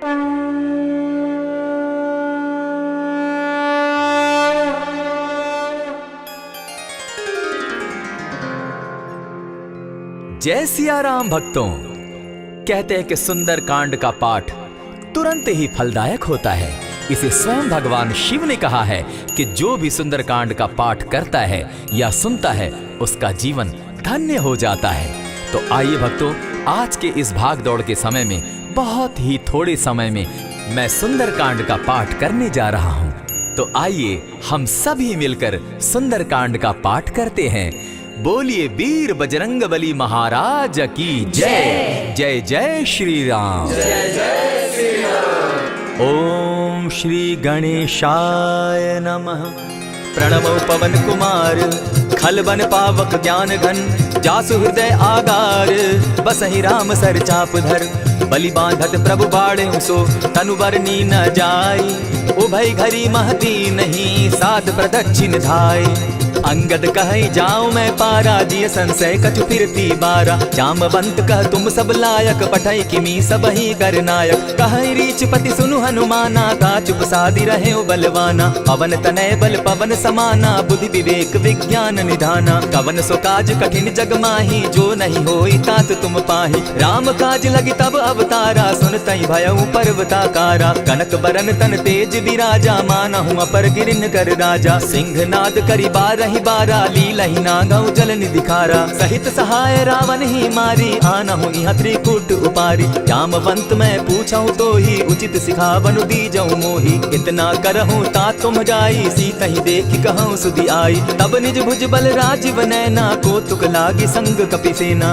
जय सिया राम भक्तों। कहते हैं कि सुंदर कांड का पाठ तुरंत ही फलदायक होता है। इसे स्वयं भगवान शिव ने कहा है कि जो भी सुंदर कांड का पाठ करता है या सुनता है उसका जीवन धन्य हो जाता है। तो आइए भक्तों, आज के इस भाग दौड़ के समय में बहुत ही थोड़े समय में मैं सुंदर कांड का पाठ करने जा रहा हूँ। तो आइए हम सभी मिलकर सुंदर कांड का पाठ करते हैं। बोलिए वीर बजरंगबली महाराज की जय। जय जय श्री राम। जय जय श्री राम। ओम श्री गणेशाय नमः। प्रणमो पवन कुमार खलबन पावक ज्ञान घन जासु हृदय आगार बसहि राम सर चाप धर बलि बांधत प्रभु बाढ़े सो तनु बरनी न जाई उभय घरी महती नहीं साध प्रदक्षिण धाय अंगद कहे जाऊं मैं पारा जिय संशय कछु फिरती बारा जामवंत कह तुम सब लायक पठै किमी सब ही कर नायक कहे रीच पति सुनु हनुमाना का चुप सादी रहे बलवाना पवन तनय बल पवन समाना बुद्धि विवेक विज्ञान निधाना कवन सो काज कठिन जग माही जो नहीं होई तात तुम पाही राम काज लगी तब अवतारा सुन तई भयउ पर्वताकारा कनक बरन तन तेज विराजा मानहु अपर गिरिन कर राजा सिंह नाद करी बारहि बारा लीलहि नागौ जल निधिखारा सहित सहाय रावण ही मारी आनहु इहाँ त्रिकूट उपारी जामवंत मैं पूछऊं तो ही उचित सिखावनु दीजऊं मोही इतना करहूं ता तुम जाई सीतहि देखि कहूं सुधि आई तब निज भुज बल राजीव नैना को तुक लागी संग कपिसेना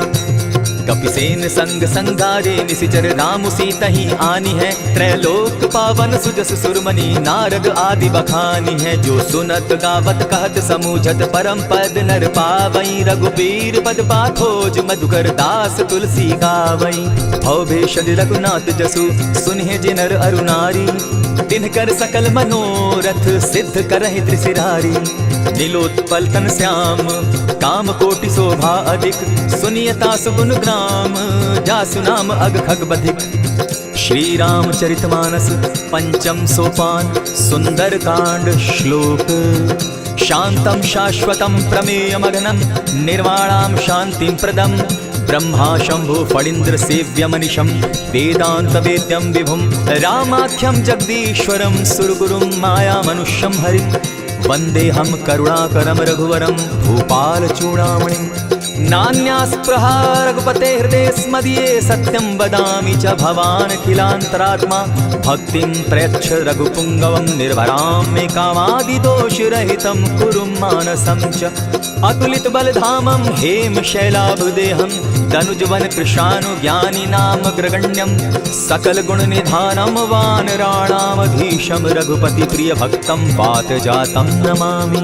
कपिसेन संग संगारे निसिचर राम सीतहि आनी है त्रैलोक पावन सुजस सुरमणि नारद आदि बखानी है जो सुनत गावत कहत समूझत परम पद नर पावई रघुबीर पद पाखोज मधुकर दास तुलसी गावई भव भेषज रघुनाथ जसु सुनिहे जिनर अरुनारी तिनकर सकल मनोरथ सिद्ध करहि त्रिशिरारी नीलोत्पल तन श्याम काम कोटि शोभा अधिक सुनियता सुगुण ग्राम जासु नाम अग खग बधिक। श्री रामचरितमानस पंचम सोपान सुंदर कांड श्लोक शांतम शाश्वतम प्रमेयमगनम निर्वाणाम शांतिम प्रदम ब्रह्मा शंभु फणीन्द्र सेव्यमनिशं वेदांत वेद्यं विभुं रामाख्यं जगदीश्वरं सुरगुरुं माया मनुष्यं हरिं वंदेहं करुणाकरं रघुवरं भूपाल चूड़ामणिं नान्यास्पृहा रघुपते हृदये स्मदीये सत्यं वदामि च भवान् अखिलान्तरात्मा भक्तिं प्रयच्छ रघुपुङ्गवं निर्भरां मे कामादिदोषरहितं कुरु मानसं च अतुलित बलधामं हेम शैलाभदेहं तनुजवन कृशानु ज्ञानी नाम ग्रगण्यं सकल गुण निधानं वानराणामधीशं रघुपति प्रिय भक्तं वात जातं नमामि।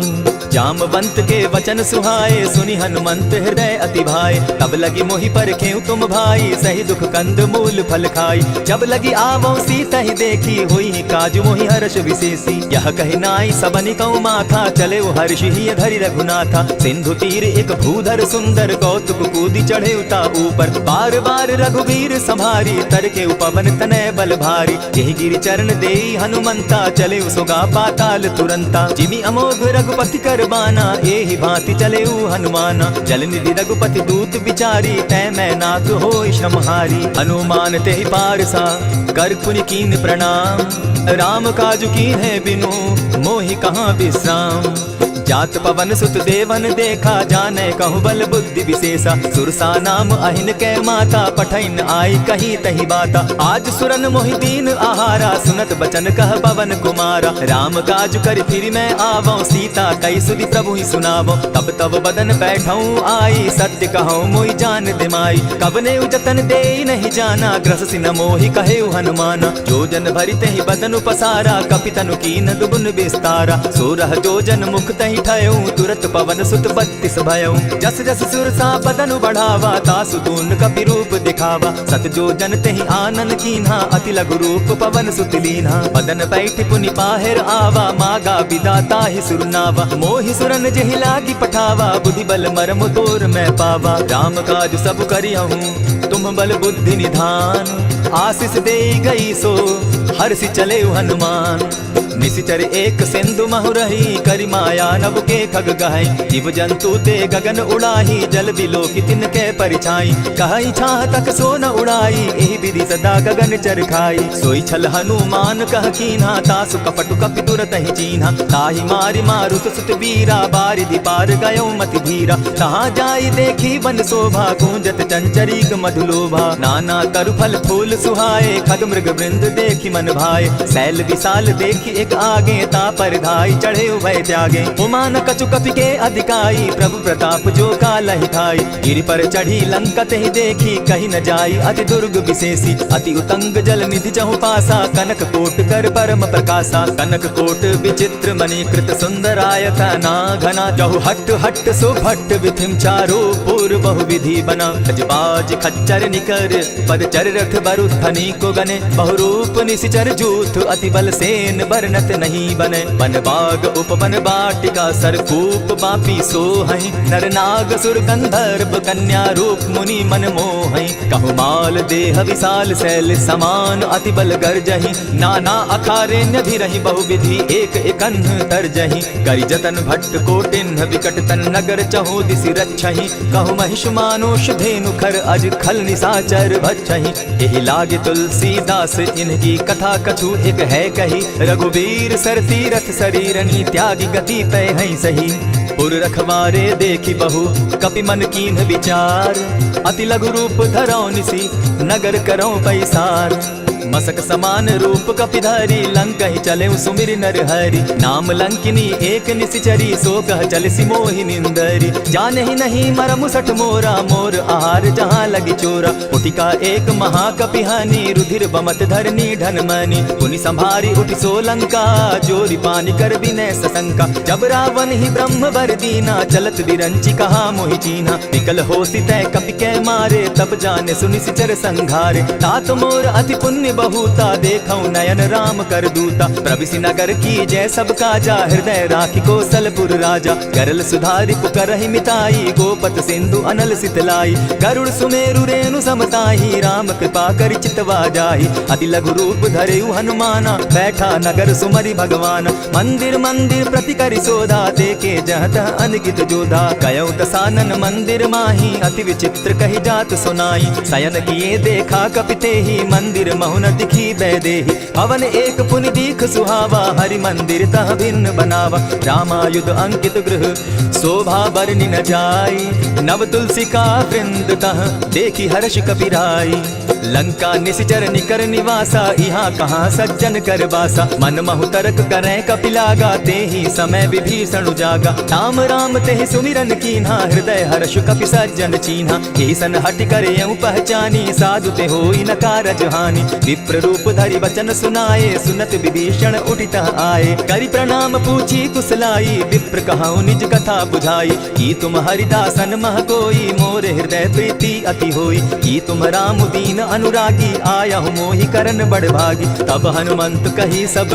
जामवंत के वचन सुहाए सुनि हनुमंत हृदय अति भाए तब लगी मोहि परखेउ तुम भाई सही दुख कंद मूल फल खाई जब लगी आवो सीता ही देखी हुई काज मोहि हर्ष विशेषी यह कहि नाई सबनि कौ माथा चले हर्ष ही धरि रघुनाथा सिंधु तीर एक भूधर सुंदर कौतुक कूदी चढ़े उता ऊपर बार बार रघुवीर संभारी तर के पवन तनय बल भारी यही गिरि चरण देई हनुमंता चले सुगा पाताल तुरंता जिमि अमोघ रघुपति कर बाना एहि भांति चले हनुमाना जल निधि रघुपति दूत बिचारी तै मैं नाथ होय श्रमहारी हनुमान ते पारसा कर पुनि कीन प्रणाम राम काज की है बिनु मोहि कहाँ विश्राम जात पवन सुत देवन देखा जाने कहु बल बुद्धि विशेषा सुरसा नाम अहिन कै माता पठैन आई कही तही बाता आज सुरन मोहि दीन आहारा सुनत बचन कह पवन कुमारा राम काज कर फिर मैं आवो सीता कई सुधि प्रभु ही सुनावो तब तब बदन बैठऊं आई सत्य कहूं मोहि जान दिमाई कब ने जतन दे नहीं जाना ग्रस सिन मोहि कहे हनुमाना जो जन भरित ही बदन पसारा कपितनु कीन दुगुन विस्तारा सोरह जो जन मुख तही तुरत पवन सुत 32 भयऊ जस जस सुरसा बदनु बढ़ावा तासु दून कपि रूप दिखावा सत जो जन तेहि आनन कीन्हा अति लघु रूप पवन सुत लीन्हा बदन बैठ पुनि पाहिर आवा मागा विदाता ही सुरनावा मोहि सुरन जेहि लागी पठावा बुद्धि बल मरम तोर मैं पावा राम काज सब करियहूँ तुम बल बुद्धि निधान आशीष दे गई सो हर्षि चले हनुमान। निशिचर एक सिंधु महु रही, करि माया नभ के खग गहई। जीव जंतु ते गगन उड़ाही, जल बिलोकी तिनके परिछाई। कहई छाह तक सो न उड़ाई, एहि विधि सदा गगन चर खाई। सोई छल हनुमान कह कीन्हा, तासु कपटु कपि तुरत ही चीन्हा। ताहि मारि मारुत सुत वीरा, बारिधि पार गयो मति धीरा। तहाँ जाई देखी वन शोभा, गूंजत चंचरीक मधुलोभा। नाना तरु फल फूल सुहाए, खग मृग वृंद देखी मन भाए। शैल विशाल देखी एक आगे, ता पर धाई चढ़े उभय त्यागे। उमान कछु कपि के अधिकाई, प्रभु प्रताप जो कालहि खाई। गिरि पर चढ़ी लंका तेहि देखी, कहीं न जाई अति दुर्ग विशेषी। अति उतंग जल निधि चहु पासा, कनक कोट कर परम प्रकाशा। कनक कोट विचित्र मणिकृत सुंदरायता ना घना। जहु हट हट सो भट्ट विधिम चारो पूर्व बहु विधि बना। गजबाज खच्चर निकर पद चर रथ बरु धनी को गने। बहुरूप निशिचर जूथ अति बल सेन बरनत नहीं बने। वन बाग उपवन बाटिका सरकूप बापी सोहई। नर नाग सुर गंधर्व कन्या रूप मुनि मन मोहई। कहु माल देह विशाल शैल समान, अति बल गर्जहि। नाना अखारेण्य धीरहि, बहु विधि एक एकन्ह तरजहि। करि जतन भट्ट कोटिन्ह, विकट तन नगर चहु दिसि रक्षहि। कहु महिष मानुष धेनु खर, अज खल निशाचर भक्षहि। एहि लागे तुलसीदास इनकी कथा कछु एक है कही। रघुवीर सर तीरथ शरीरनि, त्यागी गति पै हई सही। पुर रखवारे देखी बहु कपि मन कीन्ह विचार। अति लघु रूप धरौ निसि, नगर करौ पैसार। मसक समान रूप कपिधारी, लंकहि चले सुमिर नर हरि। नाम लंकिनी एक निशिचरी, सो कह चल सि मोहि निंदरी। जानहि नहीं मरमु सठ मोरा, मोर आहार जहाँ लगी चोरा। उठिका एक महाकपिहानी, रुधिर बमत धरनी ढनमनी। पुनि संभारी उठि सो लंका, जोरी पानी कर विनय सशंका। जब रावण ही ब्रह्म बर दीना, चलत बिरंची कहा मोहि चीन्हा। निकल होसी तय कपि कै मारे, तब जाने सुनिशिचर संघारे। तात मोर अति पुण्य बहुता, देखौ नयन राम कर दूता। प्रविशि नगर की जय सब काजा, हृदय राखी कौशलपुर राजा। गरल सुधारि पुकरहि मिताई, गोपत सिंधु अनल सितलाई। गरुड़ सुमेरु रेणु समताही, राम कृपा करि चितवा जाहि। अति लघु रूप धरेउ हनुमाना, बैठा नगर सुमरि भगवान। मंदिर मंदिर प्रति करि शोधा, देखे जहत अनगित जोधा। कयौ दसानन मंदिर माही, अति विचित्र कहि जात सुनाई। शयन किए देखा कपितेहि, मंदिर महुन दिखी बैदेहि। भवन एक पुनि दीख सुहावा, हरि मंदिर तह भिन्न बनावा। रामायुध अंकित गृह शोभा बरनि न जाई। नव तुलसी का वृंद तह देखी हर्ष कपिराई। लंका निशिचर निकर निवासा, यहाँ कहाँ सज्जन कर बासा। मन महु तरक करें कपिलागा, तेहि समय विभीषण जागा। राम राम तेहि सुमिरन कीन्हा, हृदय हर्ष कपि सज्जन चीन्हा। ईसन हट करे पहचानी, साधु ते होई न कारज हानि। विप्र रूप धरि वचन सुनाए, सुनत विभीषण उठित आए। करि प्रणाम पूछी कुशलाई, विप्र कहौ निज कथा बुझाई। की तुम हरिदासन मह कोई, मोर हृदय प्रीति अति होई। की तुम राम दीन अनुरागी, आयहु मोहि करन बड़ भागी। तब हनुमंत कही सब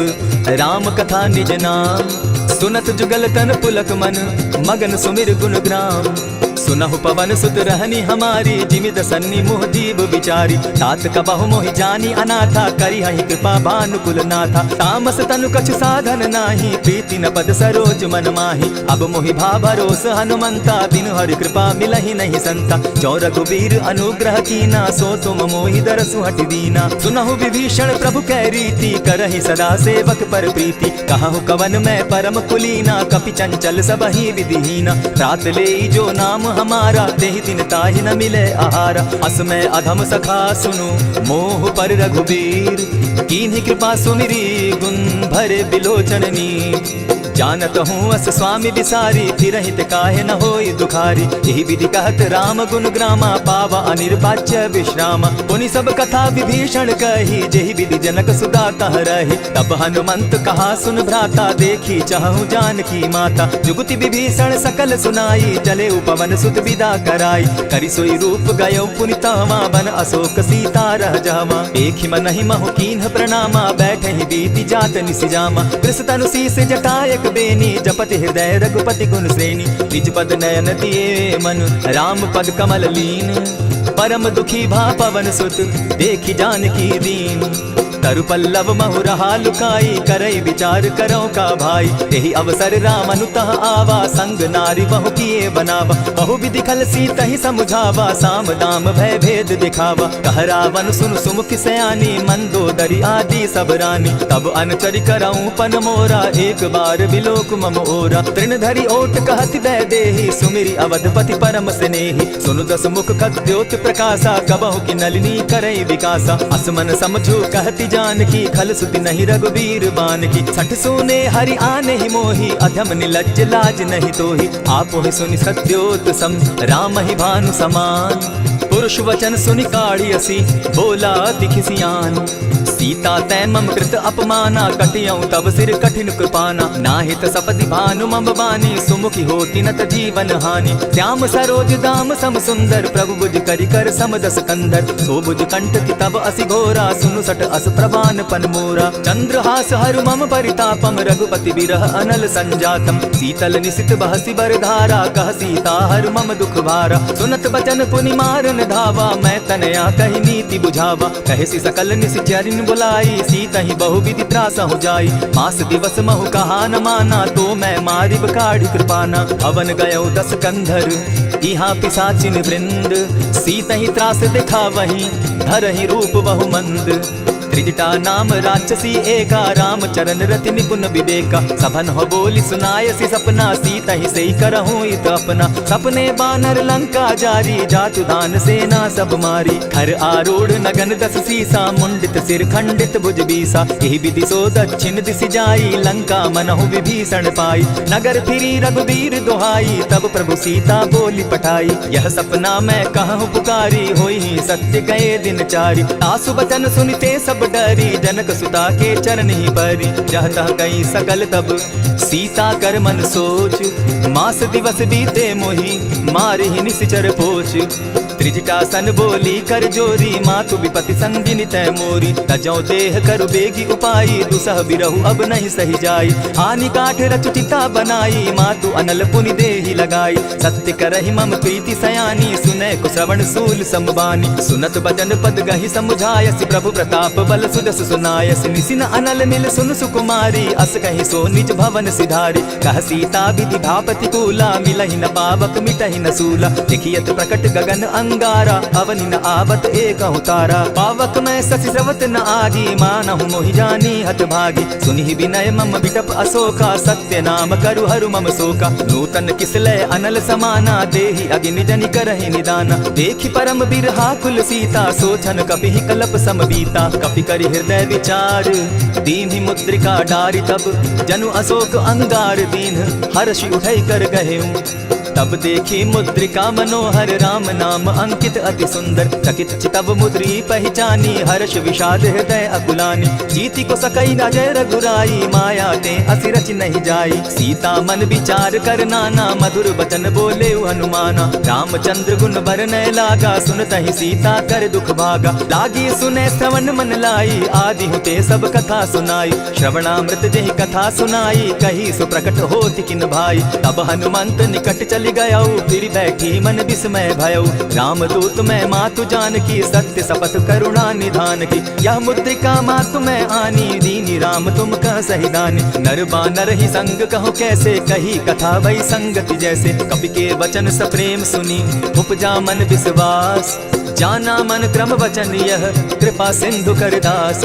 राम कथा निज नाम, सुनत जुगल तन पुलक मन, मगन सुमिर गुण ग्राम। सुनहु पवन सुत रहनी हमारी, जिमित सन्नी मुह दीब विचारी। तात कबहु मोहि जानी अनाथा, करी हहि कृपा भानुकुल नाथा। तामस तनु कछु साधन नाही, प्रीति न पद सरोज मन माही। अब मोहि भा भरोस हनुमंता, बिनु हरि कृपा मिलहि नहीं संता। जो रघुवीर अनुग्रह कीना, सो तुम मोहि दरसु हटि दीना। सुनहु विभीषण प्रभु कै रीति, करहि सदा सेवक पर प्रीति। कहु कवन मैं परम कुलीना, कपि चंचल सबहि विधिहीना। रात ले जो नाम हमारा, तेहि दिन ताहि न मिले आहारा। अस मैं अधम सखा सुनु, मोह पर रघुवीर। कीन्ही कृपा सुमिरी, गुण भरे बिलोचन नीर। जानत हूँ अस स्वामी बिसारी, फिरहित काहे न होई दुखारी। यही विधि कहत राम गुण ग्रामा, पावा अनिर्वाच्य विश्रामा। पुनि सब कथा विभीषण कही, जेहि विधि जनक सुता कह रही। तब हनुमंत कहा सुन भ्राता, देखी चाहूँ जानकी माता। जुगति विभीषण सकल सुनाई, चले उपवन सुत विदा कराई। करि सोई रूप गयो पुनि तहवा, बन अशोक सीता रह जावा। देखि मनहि महु कीन्ह प्रणामा, बैठे ही बीति जात निसिजामा। कृष तनु शीस जटायक बेनी, जपति हृदय रघुपति गुण श्रेणी। निज पद नयन दिए मन, राम पद कमल लीन। परम दुखी भा पवन सुत देखी जानकी दीन। तरु पल्लव महु रहा लुकाई करई विचार करो का भाई। यही अवसर राम अनुतः आवा संग नारी बहु किए बनावा। बहु विधि खल सीता ही समुझावा साम दाम भय भेद दिखावा। कह रावण सुन सुमुख सयानी मंदोदरी आदि सब रानी। तब अनचरि करऊं पन मोरा एक बार बिलोक मम ओरा। तृण धरि ओट कहत दय देहि सुमिरी अवधपति परम स्नेही। सुनु दस मुख खद्योत प्रकाशा कबहु की नलिनी करई विकासा। असमन समझो कहती जानकी खल सुति नहीं रघुबीर बान की। छठ सोने हरि आने ही मोही अधम निलज्ज लाज नहीं तोही। आप ही सुनि सत्योत सम राम ही भानु समान। पुरुष वचन सुनि काढ़ी असी बोला अति खिसियान। सीता तै मम कृत अपमाना कटियऊं तब सिर कठिन कृपाना। नाहित सपति भानु मम बानी सुमुखी होती नत जीवन हानि। श्याम सरोज दाम सम सुंदर प्रभु बुझ करि कर समदस कंदर। सो बुझ कंठ की तब असि घोरा सुनु सट अस प्रवान पन मोरा। चंद्रहास हरु मम परितापम रघुपति बिरह अनल संजातम। शीतल निशित बहसी बर धारा कह सीता हरु मम दुख भारा। सुनत बचन पुनि मारन धावा मैं तनया कहि नीति बुझावा। कहसी सकल निशिचरिन बुलाई सीता ही बहु विधि त्रास हो जाई। मास दिवस महु कहा न माना तो मैं मारिब काढ़ी कृपाना। हवन गयो 10 कंधर इहाँ पिशाचिन वृंद। सीता ही त्रास दिखा वही धरहि रूप बहु मंद। त्रिजटा नाम राक्षसी एका राम चरण रति निपुण विवेका। सभन हो बोली सुनायसी सपना सीता ही सही करहूं इत अपना। सपने बानर लंका जारी जातु दान सेना सब मारी। खर आरूढ़ नगन 10 सीसा मुंडित सिर खंडित भुज बीसा। यही विधि सो दक्षिण दिशि जाई लंका मनहु विभीषण पाई। नगर फिरी रघुबीर दुहाई तब प्रभु सीता बोली पठाई। यह सपना मैं कहूँ पुकारी होई ही सत्य गए दिन चारी। आसु बचन सुनिते सब डरी जनक सुता के चरण ही परी। जहता कई सकल तब सीता कर मन सोच। मास दिवस बीते मोही मारे ही निशिचर पोच। त्रिजटासन बोली कर जोरी मातु विपति संगिनी तय मोरी। तजौ देह करु बेगी उपाई दुसह बिरहु अब नहीं सही जाई। हानि काठ रचुचिता बनाई मातु अनल पुनि देहि लगाई। सत्य करहि मम प्रीति सयानी सुनै कुश्रवण सूल समबानी। सुनत बचन पद गहि समुझायसि प्रभु प्रताप बल सुजस सुनायसि। निसिन अनल मिल सुन सुकुमारी अस कहि सो निज भवन सिधारी। कह सीता विधि भापति कूला मिलहि न पावक मिटहि न सूला। देखियत प्रकट गगन अंगारा अवनि न आवत एक तारा। पावक मैं शशि स्रवत न आगी मानहु मोहि जानी हत भागी। सुनि विनय मम बिटप अशोका सत्य नाम करु हरु मम शोका। नूतन किसलय अनल समाना देहि अग्नि जनि करहि निदाना। देखि परम बिरहा कुल सीता सोचन कपि कलप सम बीता। कपि करि हृदय विचार दीन्हि मुद्रिका डारि तब जनु अशोक अंगार दीन हर्षि उठै कर गहेऊ। तब देखी मुद्रिका मनोहर राम नाम अंकित अति सुंदर। चकित चितव मुद्री पहचानी हर्ष विषाद हृदय अकुलानी। जीति को सकई न जय रघुराई माया ते असि रचि नहीं जाई। सीता मन विचार कर नाना मधुर बचन बोले हनुमाना। रामचंद्र गुण बरनय लागा सुनतहि सीता कर दुख भागा। लागी सुने श्रवण मन लाई आदि हुते सब कथा सुनाई। श्रवणामृत जेहि कथा सुनाई कही सो प्रकट होति किन भाई। तब हनुमंत निकट चली गयऊ फिर बैठी मन विस्मय भयऊ। रामदूत मैं मातु जानकी सत्य शपथ करुणा निधान की। यह मुद्रिका मातु मैं आनी दीनी राम तुम कह सही दानी। नर बानर ही संग कहो कैसे कही कथा वही संगति जैसे। कपि के वचन सप्रेम सुनी उपजा मन विश्वास। जाना मन क्रम वचन यह कृपा सिंधु कर दास।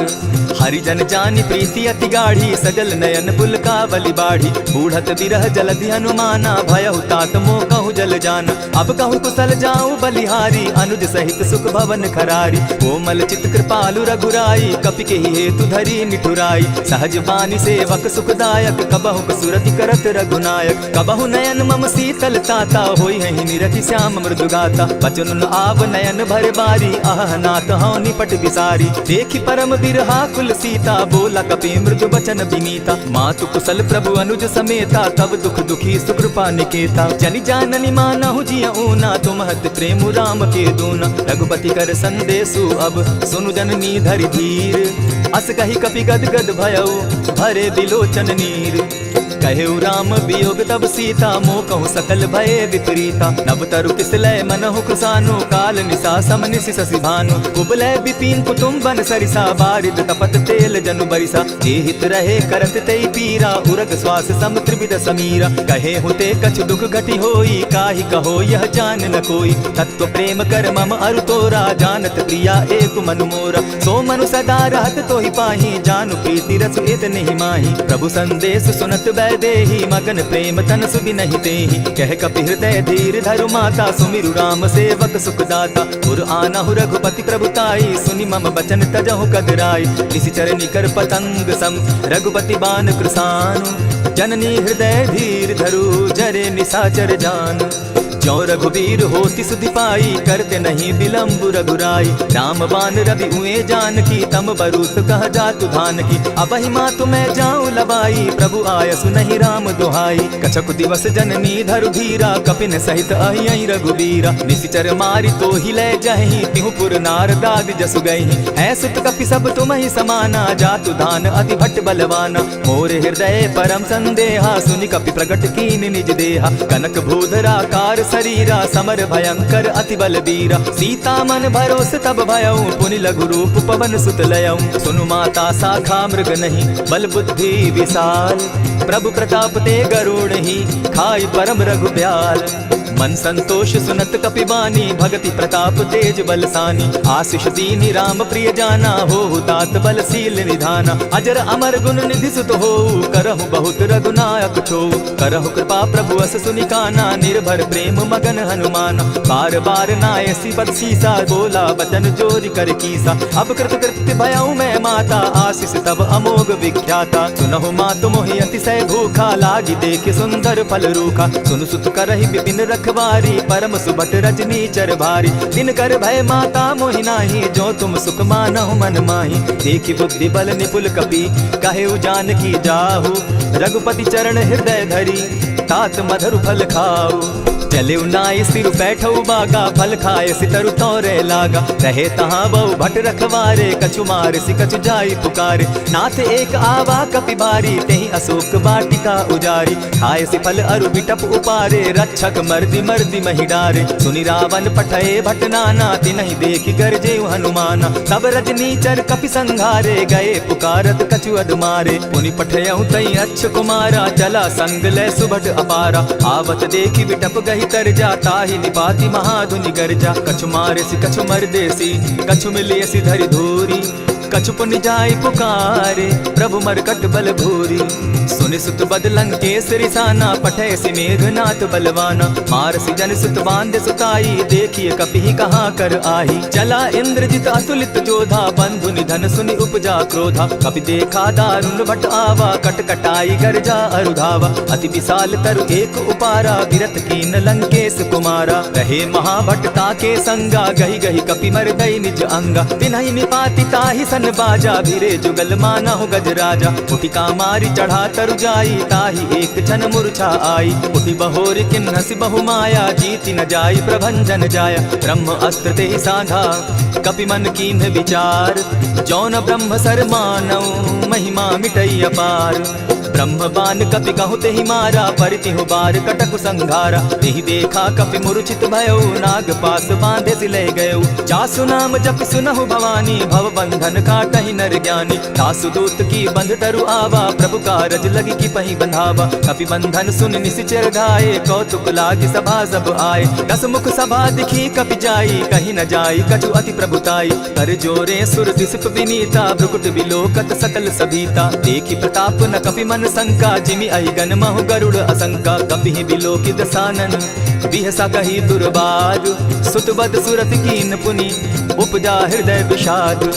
हरिजन जानी प्रीति अति गाढ़ी सजल नयन पुलकावली बाढ़ी। बूढ़त बिरह जलधि हनुमाना भयहु तात मोह कहु जल जाना। अब कहु कुशल जाऊं बलिहारी अनुज सहित सुख भवन खरारी। कोमल चित कृपालु रघुराई कपि के हेतु धरी निठुराई। सहज बानी सेवक सुखदायक कबहु कसुरति करत रघुनायक। कबहु नयन मम शीतल ताता होई है निरखि श्याम मृदु गाता। बचन आव नयन भर बारी आह नाथ हौ निपट विसारी। देखि परम बिरहा कुल सीता बोला कपि मृदु बचन विनीता। मातु कुशल प्रभु अनुज समेता तब दुख दुखी सुकृपा निकेता। जनि जाननि मानहु जिय ऊना तुम हत प्रेम राम के दूना। रघुपति कर संदेशु अब सुनु जननी धरि धीर। अस कहि कपि गद गद भयऊ भरे बिलोचन नीर। कहे राम वियोग तब सीता मोह कहूँ सकल भय विपरीता। नव तरु किसलय मनहु कुसानु काल निशा सम निशि शशि भानु। कुबलय विपिन कुटुम्बन सरिसा बारिद तपत तेल जनु बरिसा। जे हित रहे करत तेई पीरा उरग श्वास सम त्रिविध समीरा। कहे हुते कछु दुख घटी होई काहि कहो यह जान न कोई। तत्व प्रेम कर मम अरु तोरा जानत प्रिया एक मनु मोरा। सो मनु सदा रहत तोहि पाहि जानु प्रीति रसु इत नहीं माही। प्रभु संदेश सुनत वैदेही मगन प्रेम तन सुबि नहीं तेहि। कह कपि हृदय धीर धरु माता सुमिरु राम सेवक सुख दाता। पुर आनहु रघुपति प्रभुताई सुनि मम बचन तजहु कदराई। निशिचर निकर पतंग सम रघुपति बान कृसानु। जननी हृदय धीर धरु जरे निशाचर जान। जो रघुवीर होति सुधि पाई करते नहीं विलम्ब रघुराई। राम बान रवि हुए जानकी तम बरूत कह जातु धान की। अबहि मातु मैं जाऊं लबाई प्रभु आयसु नहीं राम दुहाई। कछक दिवस जननी धरु धीरा कपिन सहित अहि रघुबीरा। निशिचर मारी तो ही ले जहि तिहु पुर नारदाद जसु गई। है सुत कपि सब तुम ही समाना जातु धान अति भट्ट बलवाना। मोर हृदय परम संदेहा सुनि कपि प्रगट कीन निज देहा। कनक भूधरा कार शरीरा समर भयंकर अति बलबीरा। सीता मन भरोस तब भयऊ पुनि लघु रूप पवन सुत लयऊ। सुनु माता शाखा मृग नहीं बल बुद्धि विशाल। प्रभु प्रताप ते गरुड़ ही खाई परम रघुब्याल। मन संतोष सुनत कपिबानी भगति प्रताप तेज बलसानी। आशीष दीनी राम प्रिय जाना हो तात बलशील निधाना। अजर अमर गुण निधि सुत हो करहु बहुत रघुनायक छो। करहु कृपा प्रभु अस सुनिकाना निर्भर प्रेम मगन हनुमान। बार बार नायसी बदसीसा बोला बचन जोरि कर कीसा। अब कृत कृत्य भयऊ मैं माता आशीष तब अमोघ विख्याता। सुनहु मातु मोहि अतिशय भूखा लागी देख सुंदर फल रूखा। सुन सुत करहि विपिन रखवारी परम सुबट रजनी चर भारी। दिन कर भय माता मोहि नाही जो तुम सुख मानहु मन माही। देखि बुद्धि बल निपुल कपि कहे जानकी जाहु। रघुपति चरण हृदय धरी तात मधुर फल खाऊ। चले नाय सिर बैठऊ बागा फल खाए सितरु तोरे लागा। रहे तहाँ बहु भट रखवारे कछु मार सि कछु जाई पुकारे। नाथ एक आवा कपि भारी तेहि अशोक बाटिका उजारी। खाए सि फल अरु बिटप उपारे रक्षक मर्दि मर्दि महि डारे। सुनि रावण पठये भट नाना तिनहि देखि गरजे हनुमाना। तब रजनी चर कपि संघारे गए पुकारत कछु अदमारे। पुनि पठयऊ तई अच्छ कुमारा चला संग ले सुभट अपारा। आवत देखि बिटप गहि तर जाता ही निपाति महाधुनि गर्जा। कछु मारेसी कछु मर्देसी कछु मिलियसी धरि धूरी। कछु पुनि जाय पुकारे प्रभु मरकट बल भूरी। सुनि सुत बदलंग केसरी साना पठयसी मेघनाथ बलवाना। मारसी जन सुत बांधे सुताई देखिए कपि कहाँ कर आही। चला इंद्रजित अतुलित जोधा बंधु निधन सुनि उपजा क्रोधा। कपि देखा दारुण भट आवा कट कटाई गर्जा अरुधावा। अति विशाल तरु एक उपारा विरत कीन लंकेश कुमारा। रहे महाभट्टा के संगा गही गही कपि मरदई निज अंगा। तिन्हि निपाति ताहि सन बाजा भिरे जुगल माना हो गजराजा। उटिका मारी चढ़ा तरु जाई ताहि एक क्षण मूर्छा आई। उठि बहोर किन्नसि बहु माया जीति न जाई प्रभंजन जाया। ब्रह्म अस्त्र ते साधा कपि मन कीन्ह विचार। जौन ब्रह्म सर मानऊ महिमा मिटई अपार। ब्रह्म बान कपि कहु तेहि मारा परितिहु बार कटकु संघारा। तेहि देखा कपि मूर्छित भयऊ नाग पास बांधे सिले गयऊ। जासु नाम जप सुनहु भवानी भव बंधन काटहि नर ज्ञानी। दासु दूत की बंध तरु आवा प्रभु कारज लगी की पहि बंधावा। कपि बंधन सुन निशिचर गाये कौतुक लागी सभा सब आए। दस मुख सभा दिखी कपि जाई कहीं न जाई कछु अति प्रभुताई। कर जोरे सुर दिसप विनीता भ्रुकुट बिलोकत सकल सभीता। देखी प्रताप न कपि मन संका जिमि अहिगन महु गरुड़ असंका। कपि बिलोकि दसानन बिहसा कही दुर्बार। सुतबद सुरत कीन पुनि उपजा हृदय विषाद।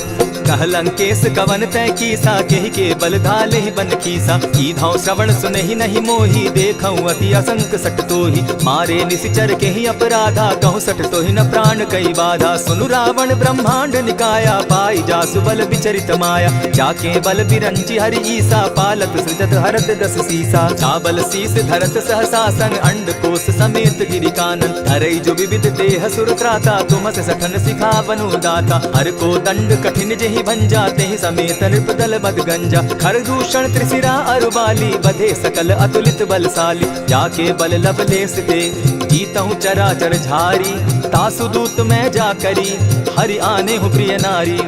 कह लंकेश कवन तय कीसा केहि के बल धाले ही बन कीसा। की धाव श्रवण सुनहि नहीं मोही देखऊं अति असंक सट तोहि। मारे निशिचर केहि अपराधा कहूँ सट तोहि न प्राण कई बाधा। सुनु रावण ब्रह्मांड निकाया पाई जासु बल विचरित माया। जाके बल बिरंची हरि ईसा पालत सृजत हरत दस सीसा। चाबल शीस धरत सहसासन अंड कोश समेत गिरि कानन। धरई जो विविध देह सुर त्राता तुम से सठन सिखा बनु दाता। हर को दंड कठिन जेहि ही भंजा, तेहि समेत नृप दल बद गंजा। खरदूषण त्रिशिरा अरुबाली, बधे सकल अतुलित बलशाली। जाके बल लवलेस ते जीतहु चराचर झारी, तासु दूत मैं जा करी हरि आने हूँ प्रिय नारी।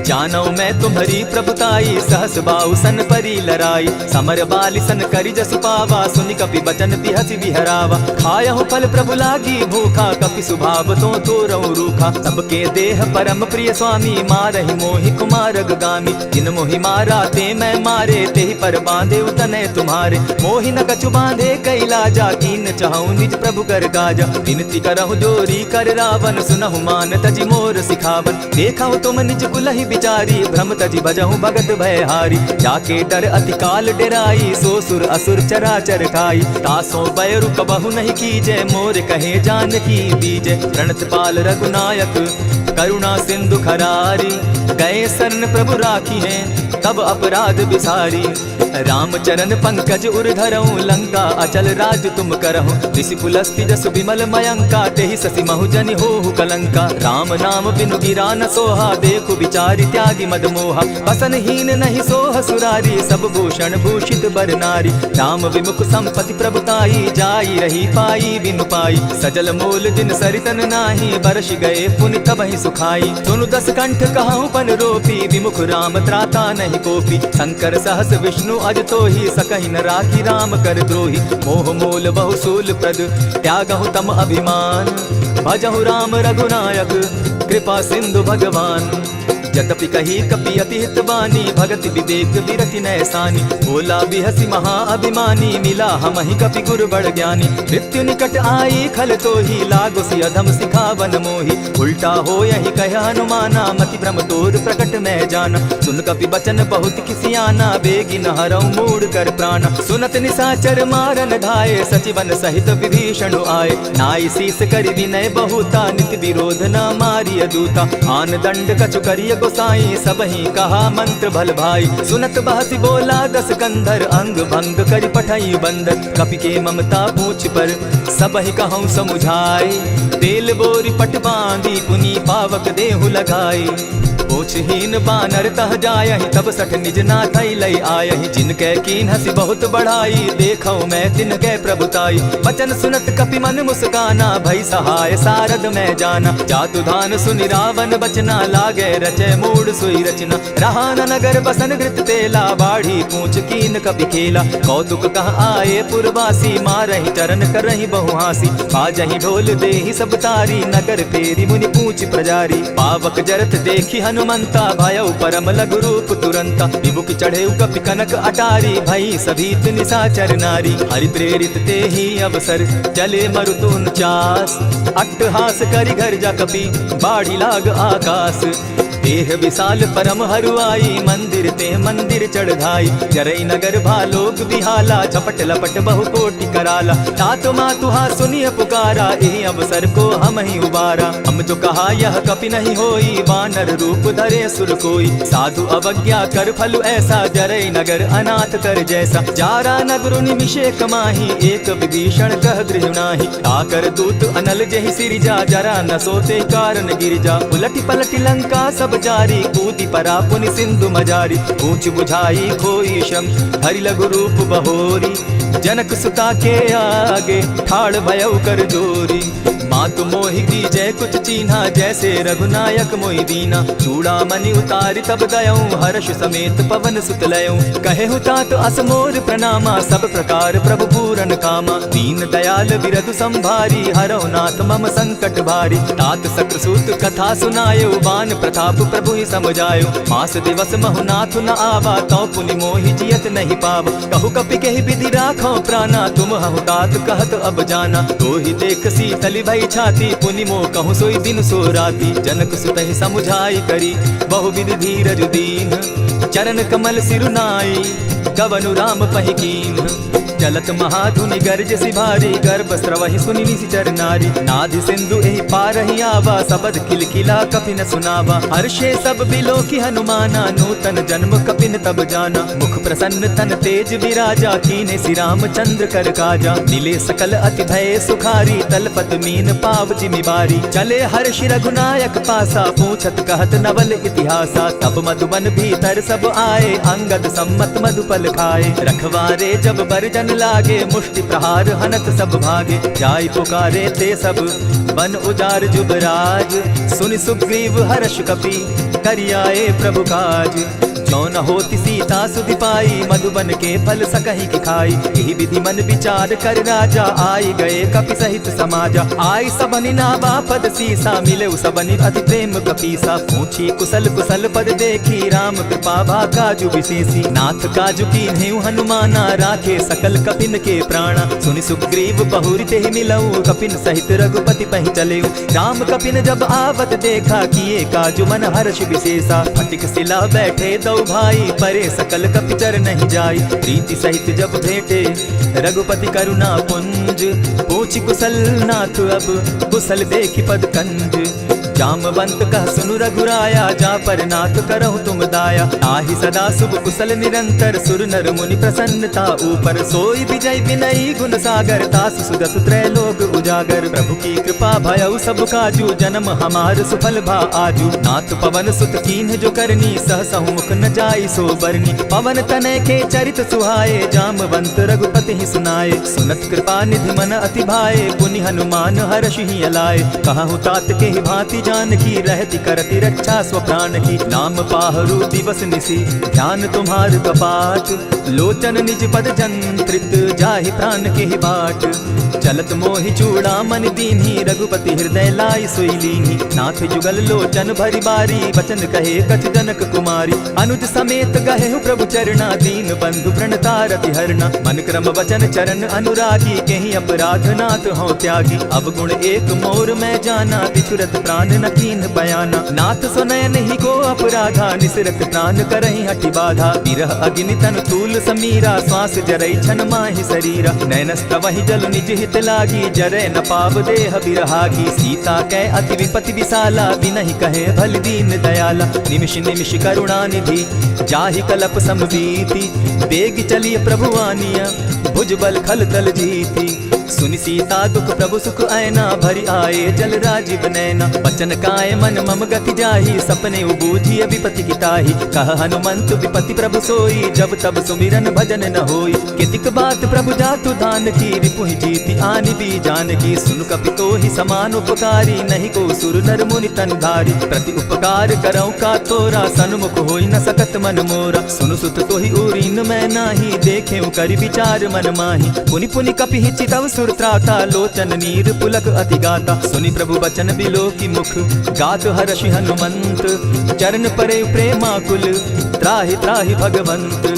जानऊ मैं तुम्हारी प्रभुताई, सहस बाहु सन परी लराई। समर बाली सन करी जसु पावा, सुनि कपि बचन बिहसि बिहरावा। खायहु फल प्रभु लागी भूखा, कपि स्वभाव तो तोरऊ रूखा। सबके देह परम प्रिय स्वामी, मारहि मोहि कुमारग गामी। जिन मोहि मारा ते मैं मारे, तेहि पर बांधे उतने तुम्हारे। मोहि न कछु बांधे कैलाजा, कीन चाहूं निज प्रभु कर गाजा। विनती करहु जोरी कर रावण, सुनहु मान तजि मोर सिखावन। देखहु तुम निज कुलहि बिचारी, भ्रम तजि भजहु भगत भयहारी। जाके डर अति काल डेराई, सो सुर असुर चराचर खाई। तासों बैरु कबहु नहीं कीजे, मोर कहे जानकी बीजे। प्रणतपाल रघुनायक करुणा सिंधु खरारी, गए शरण प्रभु राखी हैं तब अपराध बिसारी। रामचरण पंकज उर धरऊं, लंका अचल राज तुम करहु। ऋषि पुलस्ति जसु विमल मयंका, तेहि ससि महु जनि होहु कलंका। राम नाम बिनु गिरा न सोहा, देखु विचारि त्यागी मद मोहा। बसन हीन नहीं सोह सुरारी, सब भूषण भूषित बर नारी। राम विमुख संपत्ति प्रभुताई, जाई रही पाई बिनु पाई। सजल मोल जिन सरितन नाही, बरस गए पुनि तबहि सुखाई। सुनु दस कंठ कहूँ पन रोपी, विमुख राम त्राता नहीं कोपी। शंकर सहस विष्णु अज तो ही, सकहि न राखी राम कर द्रोही। मोह मोल बहु सूल प्रद, त्यागहु तम अभिमान। भजहु राम रघुनायक, कृपा सिंधु भगवान। जतपि कही कपि अति हितवानी, भगति विवेक विरति नैसानी। बोला बिहसी महा अभिमानी, मिला हमहि कपि गुरु बड़ ज्ञानी। मृत्यु निकट आई खल तो ही, लागो सि अधम सिखावन मोही। उल्टा हो यही कह हनुमाना, मति भ्रम तोर प्रकट मैं जाना। सुन कपि बचन बहुत किसियाना, बेगी न हरऊ मूढ़ कर प्राणा। सुनत निशाचर मारन धाये, सचिवन सहित विभीषण आए। नाई शीस करि विनय बहुता, नित विरोध न मारिय दूता। आन दंड कछु करिय गोसाई, सबहि कहा मंत्र भल भाई। सुनत बहसी बोला दस कंधर, अंग भंग करि पठई बंदर। कपि के ममता पूछ पर, सबहि कहूँ समुझाई। तेल बोरी पट बांधी, पुनि पावक देहु लगाई। पूछहीन बानर तह जायहि, तब सठ निज नाथै लई आयहि। जिनके कीन हसी बहुत बढ़ाई, देखौ मैं तिनके प्रभुताई। वचन सुनत कपि मन मुस्काना, भई सहाय सारद मैं जाना। जातु धान सुनि रावण बचना, लागे रचे मूढ़ सोई रचना। रहा न नगर बसन घृत तेला, बाढ़ी पूछ कीन कपि खेला। कौतुक कह आए पुरवासी, मारहि चरण करहि बहु हासी। बाजहि ढोल देहि सब तारी, नगर फेरी मुनि पूछ प्रजारी। पावक जरत देखि हनुमंता, भयउ परम लघु रूप तुरंता। विमुख चढ़े कपि कनक अटारी, भई सभीत निशाचर नारी। हरि प्रेरित ते ही अवसर, चले मरुत 49। अट्टहास करि घर जा कपि, बाढ़ी लाग आकाश। देह विशाल परम हरुआई, मंदिर ते मंदिर चढ़ाई। जरई नगर भालोक बिहाला, झपट लपट बहु कोटि कराला। तातु मातुहा सुनिय पुकारा, एहि अवसर को हम ही उबारा। हम जो कहा यह कपि नहीं होई, वानर रूप धरे सुर कोई। साधु अवज्ञा कर फल ऐसा, जरई नगर अनाथ कर जैसा। जारा नगर निमिषे कमाही, एक विभीषण कह गृह नाही। आकर दूत अनल जहि सिरिजा, जरा न सोते कारण गिरिजा। उलटि पलटि लंका सब जारी, कूदी परा पुनि सिंधु मजारी। ऊंच बुझाई खोई श्रम, हरि लघु रूप बहोरी। जनक सुता के आगे, ठाड़ भयउ कर जोरी। मातु मोहि दीजै कुछ चीन्हा, जैसे रघुनायक मोहि दीना। चूड़ामणि उतारि तब गयऊँ, हर्ष समेत पवन सुत लयऊँ। कहेहु तात असमोर प्रणामा, सब प्रकार प्रभु पूरन कामा। दीन दयाल बिरधु संभारी, हरौ नाथ मम संकट भारी। तात सक्रसूत कथा सुनायो, बान प्रताप प्रभु ही समझायो। मास दिवस महु नाथ न आवा, तौ पुनि मोहि जियत नहीं पावा। कहु कपि कहि विधि राखो प्राणा, तुम हहु तात कहत अब जाना। तो ही देख शीतलि भई छाती, पुनि मोह कहूँ सोई दिन सो राती। जनक सुतहि समुझाई करी, बहु विधि धीरज दीन। चरण कमल सिरु नाई, कवनु राम पहि कीन। चलत महाधुनि गर्ज सिभारी, गर्भ स्रवहि सुनि निशिचर नारी। नाधि सिंधु एहि पारहि आवा, सबद किलकिला कपिन सुनावा। हर्षे सब बिलो की हनुमाना, नूतन जन्म कपिन तब जाना। मुख प्रसन्न तन तेज विराजा, कीने श्री रामचंद्र कर काजा। मिले सकल अति भय सुखारी, तलपत मीन पाव जिमि बारी। चले हर्षि रघुनायक पासा, पूछत कहत नवल इतिहासा। तब मधुबन भीतर सब आए, अंगद सम्मत मधुपल खाए। रखवारे जब बरजन लागे, मुष्टि प्रहार हनत सब भागे। जाय पुकारे ते सब बन उजार जुबराज, सुनि सुग्रीव हर्ष कपि करियाए प्रभु काज। जो न होती सीता सुधि पाई, मधुबन के फल सकहि की खाई। यही विधि मन विचार कर राजा, आई गए कपि सहित समाजा। आई सबनि नावा पद सीसा, मिले सबनि अति प्रेम कपीसा। पूछी कुशल कुशल पद देखी, राम कृपा भा काजु विशेषी। नाथ काजु कीन्हेउ हनुमाना, राखे सकल कपिन के प्राणा। सुनि सुग्रीव बहुरि तेहि मिलऊ, कपिन सहित रघुपति पहि चलेऊ। राम कपिन जब आवत देखा, किए काजु मन हर्ष विशेषा। फटिक सिला बैठे दो भाई, परे सकल कपिचर नहीं जाई। प्रीति सहित जब भेंटे रघुपति करुणा पुंज, पूछि कुशल नाथ अब कुशल देखि पद कंज। जामवंत कह सुनु रघुराया, जा पर नाथ करहु तुम दाया। ताहि सदा शुभ कुशल निरंतर, सुर नर मुनि प्रसन्नता ऊपर। सोई विजय विनयी गुण सागर, तासु सुदसु त्रैलोक उजागर। प्रभु की कृपा भयउ सब काजू, जन्म हमार सुफल भा आजू। नाथ पवन सुत कीन्ह जो करनी, सहसहु मुख न जाई सो बरनी। पवन तनय के चरित सुहाए, जामवंत रघुपति ही सुनाए। सुनत कृपा निधि मन अति भाए, पुनि हनुमान हर्षि ही अलाए। कहु तात के ही भांति जानकी, रहती करती रक्षा स्वप्राण की। नाम पाहरु दिवस निसी, ध्यान तुम्हार कपाट। लोचन निज पद जंत्रित, जाहि प्राण के ही बाट। चलत मोहि चूड़ामणि दीन्ही, रघुपति हृदय लाई सोई लीन्ही। नाथ जुगल लोचन भरि बारी, वचन कहे कछ जनक कुमारी। अनुज समेत गहेहु प्रभु चरणा, दीन बंधु प्रणतारति हरना। मन क्रम वचन चरण अनुरागी, केहि अपराध नाथ हो त्यागी। अब गुण एक मोर मैं जाना, बिछुरत प्राण न कीन्ह बयाना। नाथ सुनयन ही को अपराधा, निसरत प्राण करहि हठि बाधा। बिरह अग्नि तन तूल समीरा, श्वास जरई छन माहि शरीरा। नयनस्तवहि जल निज हित लागी, जरै न पाव देह बिरहागी। सीता कै अति विपति विशाला, बिनहि कहे भल दीन दयाला। निमिष निमिष करुणा निधि, जाहि कलप समबीति। बेग चलिए प्रभु आनिया, भुजबल खल तल जीती। सुनि सीता दुख प्रभु सुख ऐना, भरि आए जल राजीव नैना। बचन काय मन मम गति जाहि, सपने बूझिय विपति किताहि। कह हनुमंत विपति प्रभु सोई, जब तब सुमिरन भजन न होई। कितिक बात प्रभु जातु दान की, रिपुहि जीति आनि भी जानकी। सुन कपि तोहि समान उपकारी, नहीं को सुर नर मुनि तन धारी। प्रति उपकार करौ का तोरा, सन्मुख होई न सकत मन मोरा। सुनु सुत तोहि उरीन मैं नाही, देखेउ करि विचार मन माही। पुनि पुनि कपि हिचितव सुर त्राता, लोचन नीर पुलक अति गाता। सुनि प्रभु बचन बिलो की मुख, गात हर्षि हनुमंत। चरण परे प्रेमाकुल, त्राहि त्राहि भगवंत।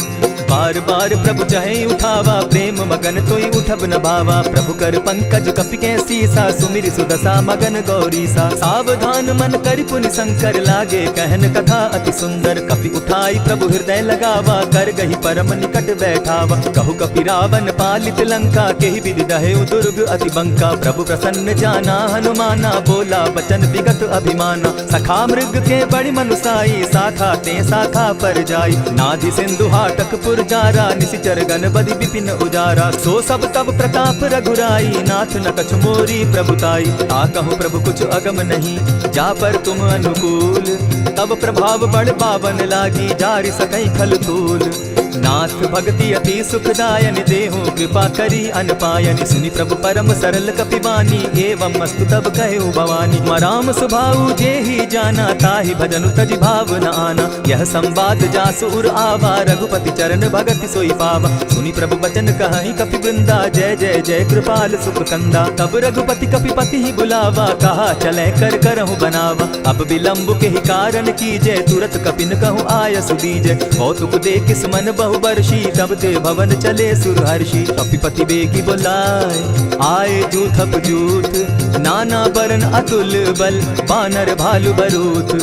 बार बार प्रभु चाहे उठावा, प्रेम मगन तोई उठब न भावा। प्रभु कर पंकज कपि के सीसा, सुमिरि सुदशा मगन गौरीसा। सावधान मन करि पुनि शंकर, लागे कहन कथा अति सुंदर। कपि उठाई प्रभु हृदय लगावा, कर गही परम निकट बैठावा। कहु कपि रावण पालित लंका, केहि विधि दहेउ दुर्ग अति बंका। प्रभु प्रसन्न जाना हनुमाना, बोला बचन विगत अभिमाना। सखा मृग के बड़ि मनुसाई, शाखा ते शाखा पर जाई। नाधि सिंधु हाटक पुर जारा, निशिचर गण बदि विपिन उजारा। सो सब तब प्रताप रघुराई, नाथ न कछु मोरी प्रभुताई। कहूँ प्रभु कुछ अगम नहीं, जा पर तुम अनुकूल। तब प्रभाव बड़ पावन लागी, जारि सकई खल तूल। नाथ भक्ति अति सुखदायनि, देहु कृपा करी अनपायनि। सुनि प्रभु परम सरल कपिवानी, एवं मस्तु तब कहु भवानी। मराम सुभाऊ जेहि जाना, ताहि भजनु तजि भाव न आना। यह संवाद जासु उर आवा, रघुपति चरण भगति सोई पावा। सुनि प्रभु बचन कहि कपि वृंदा, जय जय जय कृपाल सुख कंदा। तब रघुपति कपिपति ही बुलावा, कहा चले कर करहु बनावा। अब विलंब के ही कारण कीजय, तुरत कपिन कहु आय सुदीजय। कौतुक देख सुमन बहु बरसी, तब ते भवन चले सुरहर्षि। कपिपति बेगी बोलाए, आए जूथप जूथ। नाना बरन अतुल बल, बानर भालु बरूथ।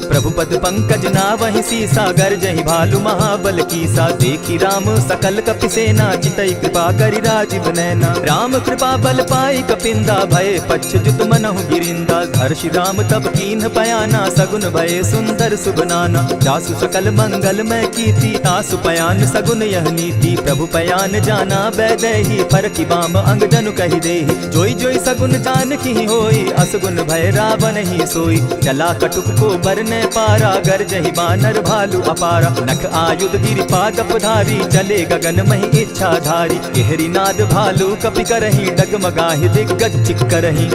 प्रभु पद पंकज नावहि सीसा, गर्जहि भालु महाबल कीसा। देखी राम सकल कपि सेना, चितई कृपा करि राजीव नैना। राम कृपा बल पाई कपिंदा, भय पच्छ जुत मनहु गिरिंदा। हर्षि राम तब कीन्ह पयाना, सगुन भय सुंदर शुभ नाना। जासु सकल मंगल मैं कीर्ति, तासु पयान सगुन यह नीति। प्रभु पयान जाना बैदेही, फरकि बाम अंग जनु कहि देहि। जोई जोई सगुन जान की होई, असगुन भय रावण ही सोई। चला कटुक को बरने पारा, गर्जहि बानर भालु अपारा। नख आयुध गिरि पादप धारी, चले गगन महि इच्छाधारी। केहरी नाद भालु कपि करहि, डगमगाहि दिग्गज चिक्करहि।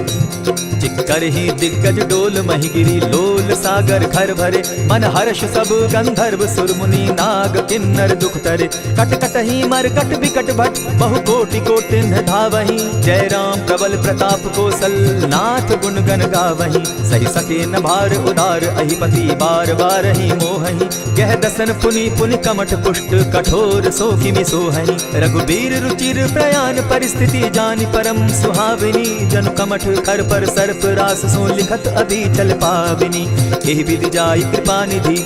चिक्करहि दिग्गज डोल महि गिरी, लोल सागर खर भरे। मन हर्ष सब गंधर्व सुर मुनि, नाग किन्नर दुख तरे। कट कटहि मरकट बिकट भट, बहु कोटि कोटिन्ह धावहि। जय राम प्रबल प्रताप कौशल, नाथ गुण गण गावहि। सहि सके न भार उदार, अहिपति बार बार ही मोहहि। गह दसन पुनि पुनि कमठ पुष्ट, कठोर सो किमि सोहहि। रघुबीर रुचिर प्रयाण परिस्थिति, जानि परम सुहाविनी। जनु कमठ खर पर सर्प रास, सो लिखत अभी चल पाविनी। एहि विधि जाई कृपा निधि,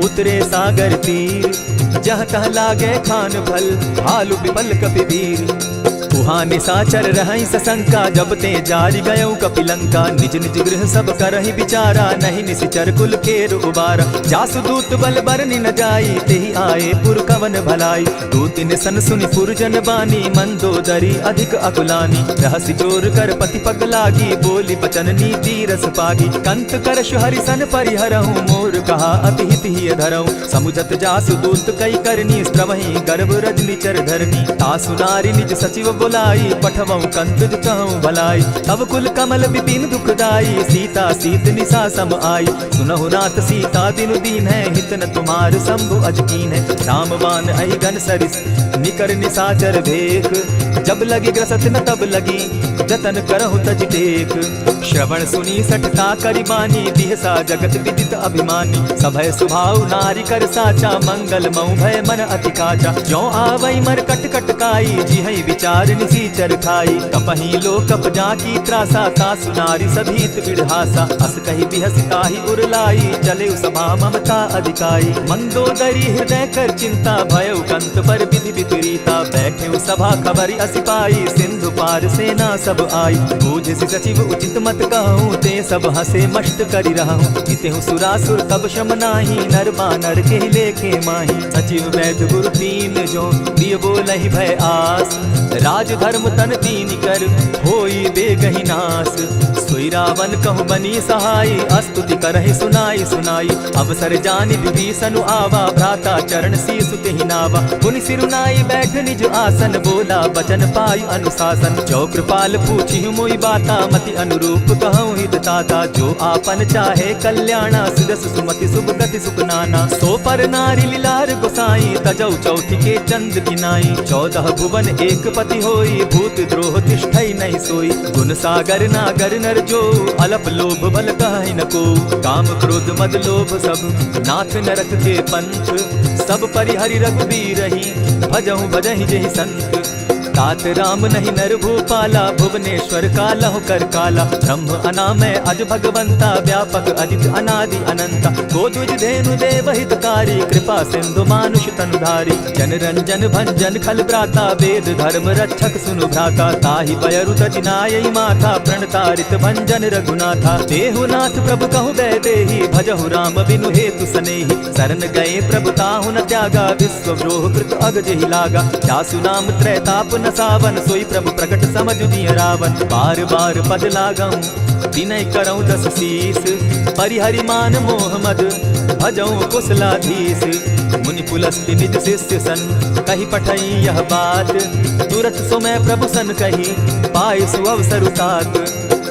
उतरे सागर तीर। जह तह लागे खान फल, भालु विपल कपि वीर। उहाँ निशाचर रहै सशंका, जब ते जारि गयौ कपिलंका। निज निज गृह सब करहि विचारा, नहीं निशिचर कुल केर उबारा। जासु दूत बल बरनि न जाई, तेहि आए पुर कवन भलाई। दूतिन सन सुनि पुरजन बानी, मंदोदरी अधिक अकुलानी। रहसि जोर कर पति पग लागी, बोली बचन नीति रस पागी। कंत करश हरि सन परिहरहु, मोर कहा अति हित ही धरहु। समुझत जासु दूत कई करनी, स्त्रवहि गर्भ रजनी चर धरनी। तासु नारी निज सचिव बुलाई, पठवहु कंत कहूँ भलाई। तब कुल कमल विपिन दुखदाई, सीता सीत निशा सम आई। सुनहु नाथ सीता बिनु दीन है, हित न तुम्हार शंभु अजकीन है। रामबान अहि घन सरिस, निकर निशाचर भेख। जब लगी ग्रसत न तब लगी, जतन करहु तज टेक। श्रवण सुनी सठता करि बानी, बिहसा जगत विदित अभिमानी। सभय सुभाव नारी कर साचा, मंगल मऊ भय मन अति काचा। जो आवै मर कट कट काई, जिहै विचार निसीचर खाई। कपहि लो कप जाकी त्रासा, तासु नारी सभीत बिढ़ासा। अस कहि बिहसिता ही उरलाई, चले सभा ममता अधिकाई। मंदोदरी हृदय कर चिंता, भयउ कंत पर विधि विपरीता। बैठे सभा खबर अस पाई, सिंधु पार सेना सब आई। बूझि सचिव उचित मत कहूँ, ते सब हसे मस्त करि रहूँ। इतेहु सुरासुर तब शम नाही, नर बानर के लेके माही। सचिव वैद्य गुरु तीन जो, प्रिय बोलहि भय आस। राज धर्म तन तीन कर, होई बेगहि नास। सोई रावण कहु बनी सहाई, स्तुति करहि सुनाई सुनाई। अवसर जानि विभीषण आवा, भ्राता चरण शीसु तेहि नावा। पुनि सिरुनाई बैठ निज आसन, बोला बचन पाई अनुशासन। जो कृपाल पूछि मोई बाता, मति अनुरूप कहूँ हित ताता। जो आपन चाहे कल्याणा, सुदस सुमति शुभ गति सुख नाना। सो पर नारी लीलार गोसाई, तजौ चौथि के चंद किनाई। 14 भुवन एक पति होई, भूत द्रोह तिष्ठै नहीं सोई। गुण सागर नागर नर जो, अलप लोभ बल कहै न को। काम क्रोध मद लोभ सब, नाथ नरक के पंथ। सब परिहरि रघुबीरहि, भजहु भजहि जेहि संत। तात राम नहीं नर भूपाला, भुवनेश्वर कालहु कर काला। ब्रह्म अनामय अज भगवंता, व्यापक अजित अनादि अनंता। गोद्विज धेनु देव हितकारी, कृपा सिंधु मानुष तनुधारी। जन रंजन भंजन खल भ्राता, वेद धर्म रक्षक सुनु भ्राता। ताहि बयरु तजिनायि माथा, प्रणतारित भंजन रघुनाथा। देहुनाथ प्रभु कहु बैदेही, भजहु राम बिनु हेतु सनेही। शरण गए प्रभु ताहु न त्यागा, विश्व द्रोह कृत अग जेहि लागा। जासु नाम त्रैताप न सावन, सोई प्रभु प्रकट समझ दिय रावण। बार बार पद लागऊं, विनय करऊं 10 शीस। परिहरि मान मोह मद, भजऊं कुशलाधीश। मुनि पुलस्ति निज शिष्य सन, कहि पठई यह बात। तुरत सो मैं प्रभु सन कही, पाए सुअवसर तात।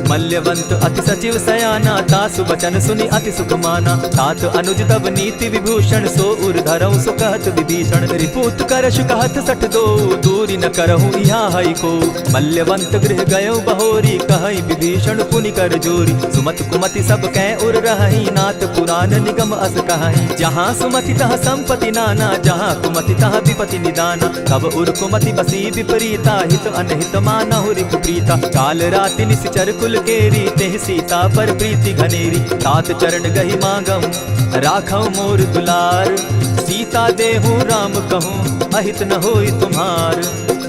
मल्यवंत अति सचिव सयाना, तासु बचन सुनि अति सुख माना। तात अनुज तब नीति विभूषण, सो उर धरऊं सो कहत विभीषण। रिपुत करश कहत सठ दो, दूरी न करहूँ यहाँ हई को। मल्यवंत गृह गयो बहोरी, कहई विभीषण पुनि कर जोरी। सुमत कुमति सब कै उर रहई, नाथ पुराण निगम अस कहई। जहाँ सुमति तह संपति नाना, जहाँ कुमति तह विपति निदाना। तब उर कुमति बसी विपरीता, हित अनहित मानहु रिपु प्रीता। काल राति निशिचर कुल कुल केरी, तेह सीता पर प्रीति घनेरी। तात चरण गही मांगम, राखौ मोर दुलार। सीता देहु राम कहूँ, अहित न होई तुम्हार।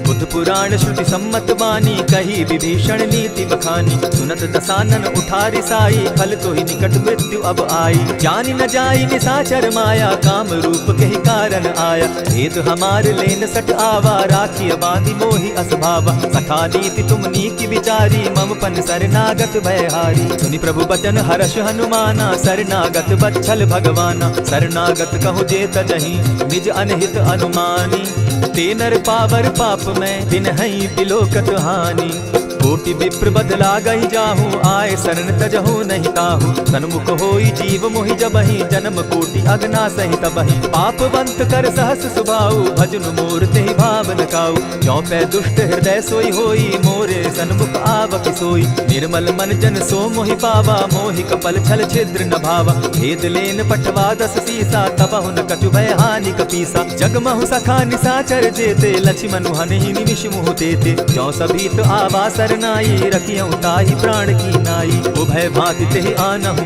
बुद्ध पुराण श्रुति सम्मत बानी, कही विभीषण नीति बखानी। सुनत दसानन उठारी साई, फल तो ही निकट मृत्यु अब आई। जानी न जाई निशाचर माया, काम रूप के ही कारण आया। भेद हमार लेन सट आवा, राखी बांधी मोहि असभावा। सखा नीति तुम नीति विचारी, मम पन शरणागत भयहारी। सुनि प्रभु बचन हर्ष हनुमाना, शरणागत बच्छल भगवाना। शरणागत कहु जे तजहि, निज अनहित अनुमानी। ते नर पावर पाप में, दिन हई बिलोकत हानि। कोटि विप्र बदला गही जाहूँ, आए शरण तजहु नहीं ताहू। सन्मुख होई जीव मोहि जबहि, जन्म कोटि अगना सही तबहि। पापवंत कर सहस सुभाऊ, भजनु मोर तेहि भाव न काऊ। जो पै दुष्ट हृदय सोई होई, मोरे सन्मुख आवक सोई। निर्मल मन जन सो मोहि पावा, मोहि कपल छल छिद्र न भावा। भेद लेन पटवा दस सीसा, तबहु न कछु भय हानि कपीसा। जगमहु सखा निशाचर जेते, लक्ष्मण हनहि निमिष मुह तेते। जो सभीत आवा सरनाई, रखियौ ताहि प्राण की नाई। उभय भांति तेहि आनहु,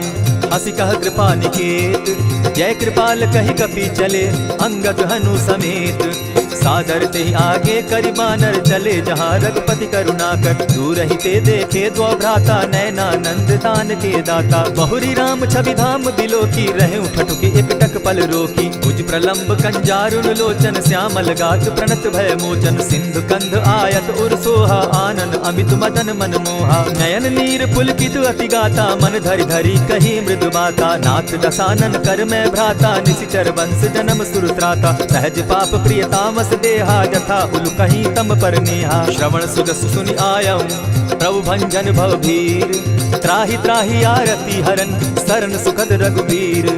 हसी कह कृपा निकेत। जय कृपाल कहि कपि चले, अंगद हनु समेत। सादर ते आगे करि बानर, चले जहाँ रघुपति करुणाकर। दूर ही ते देखे दो भ्राता, नैनानंद दान के दाता। बहुरी राम छवि धाम बिलोकी, रहे ठठुके एक टक पल रोकी। भुज प्रलंब कंजारुन लोचन, श्यामल गात प्रणत भय मोचन। सिंधु कंध आयत उर सोहा, आनन अमित मदन मन मोहा। नयन नीर पुलकित अति गाता, मन धरि धरि कही मृदु बाता। नाथ दसानन कर मैं भ्राता, निशिचर वंश जन्म सुरत्राता। सहज पाप प्रिय तामस देहा, जथा उल कहीं तम पर नेहा। श्रवण सुजस सुनि आयऊं, प्रभु भंजन भवभीर। त्राहि त्राहि आरती हरन, शरण सुखद रघुवीर।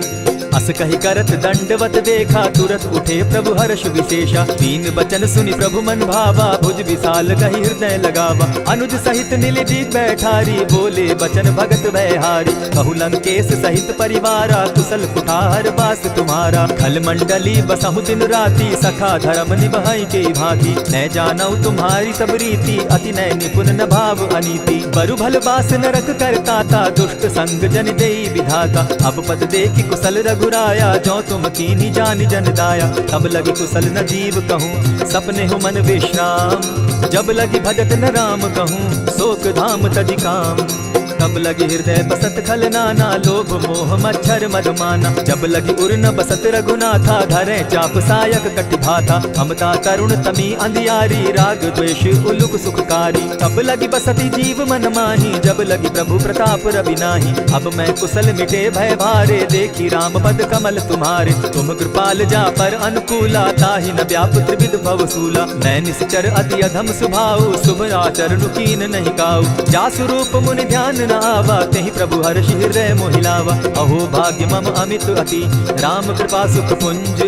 अस कही करत दंडवत देखा, तुरत उठे प्रभु हर्ष विशेषा। तीन बचन सुनि प्रभु मन भावा, भुज विशाल कही हृदय लगावा। अनुज सहित नीलि बैठारी, बोले बचन भगत भयहारी। कहु लंकेश सहित परिवारा, कुशल कुठार बास तुम्हारा। खल मंडली बसहु दिन राती, सखा धर्म निभाई के भांति। न जानऊ तुम्हारी सब रीति, अति नय निपुण न भाव अनीति। बरु भल बास नरक करताता, दुष्ट संग जन देई विधाता। अब पद देखि कुशल रघुराया, जो तुम कीनी जानि जन दाया। तब लगी कुशल न जीव कहूँ, सपने हो मन विश्राम। जब लगी भजत न राम कहूँ, शोक धाम तजि काम। तब लगी हृदय बसत खल नाना, लोभ मोह मच्छर मदमाना। जब लगी उर न बसत रघुनाथा, धरे चाप सायक कटि भाथा। ममता तरुण तमी अंधियारी, राग द्वेष उलुक सुखकारी। तब लगी बसती जीव मन माही, जब लगी प्रभु प्रताप रवि नाही। अब मैं कुशल मिटे भय भारे, देखी राम पद कमल तुम्हारे। तुम कृपाल जा पर अनुकूला, ताहि न व्याप त्रिविध भवसूला। मैं निश्चर अति अधम स्वभाव, शुभ आचरण कीन नहीं काऊ। जासु रूप मुनि ध्यान न आवा, तेहि प्रभु हर्ष हृदय मोहिलावा। अहो भाग्य मम अमित अति, राम कृपा सुख पुंज।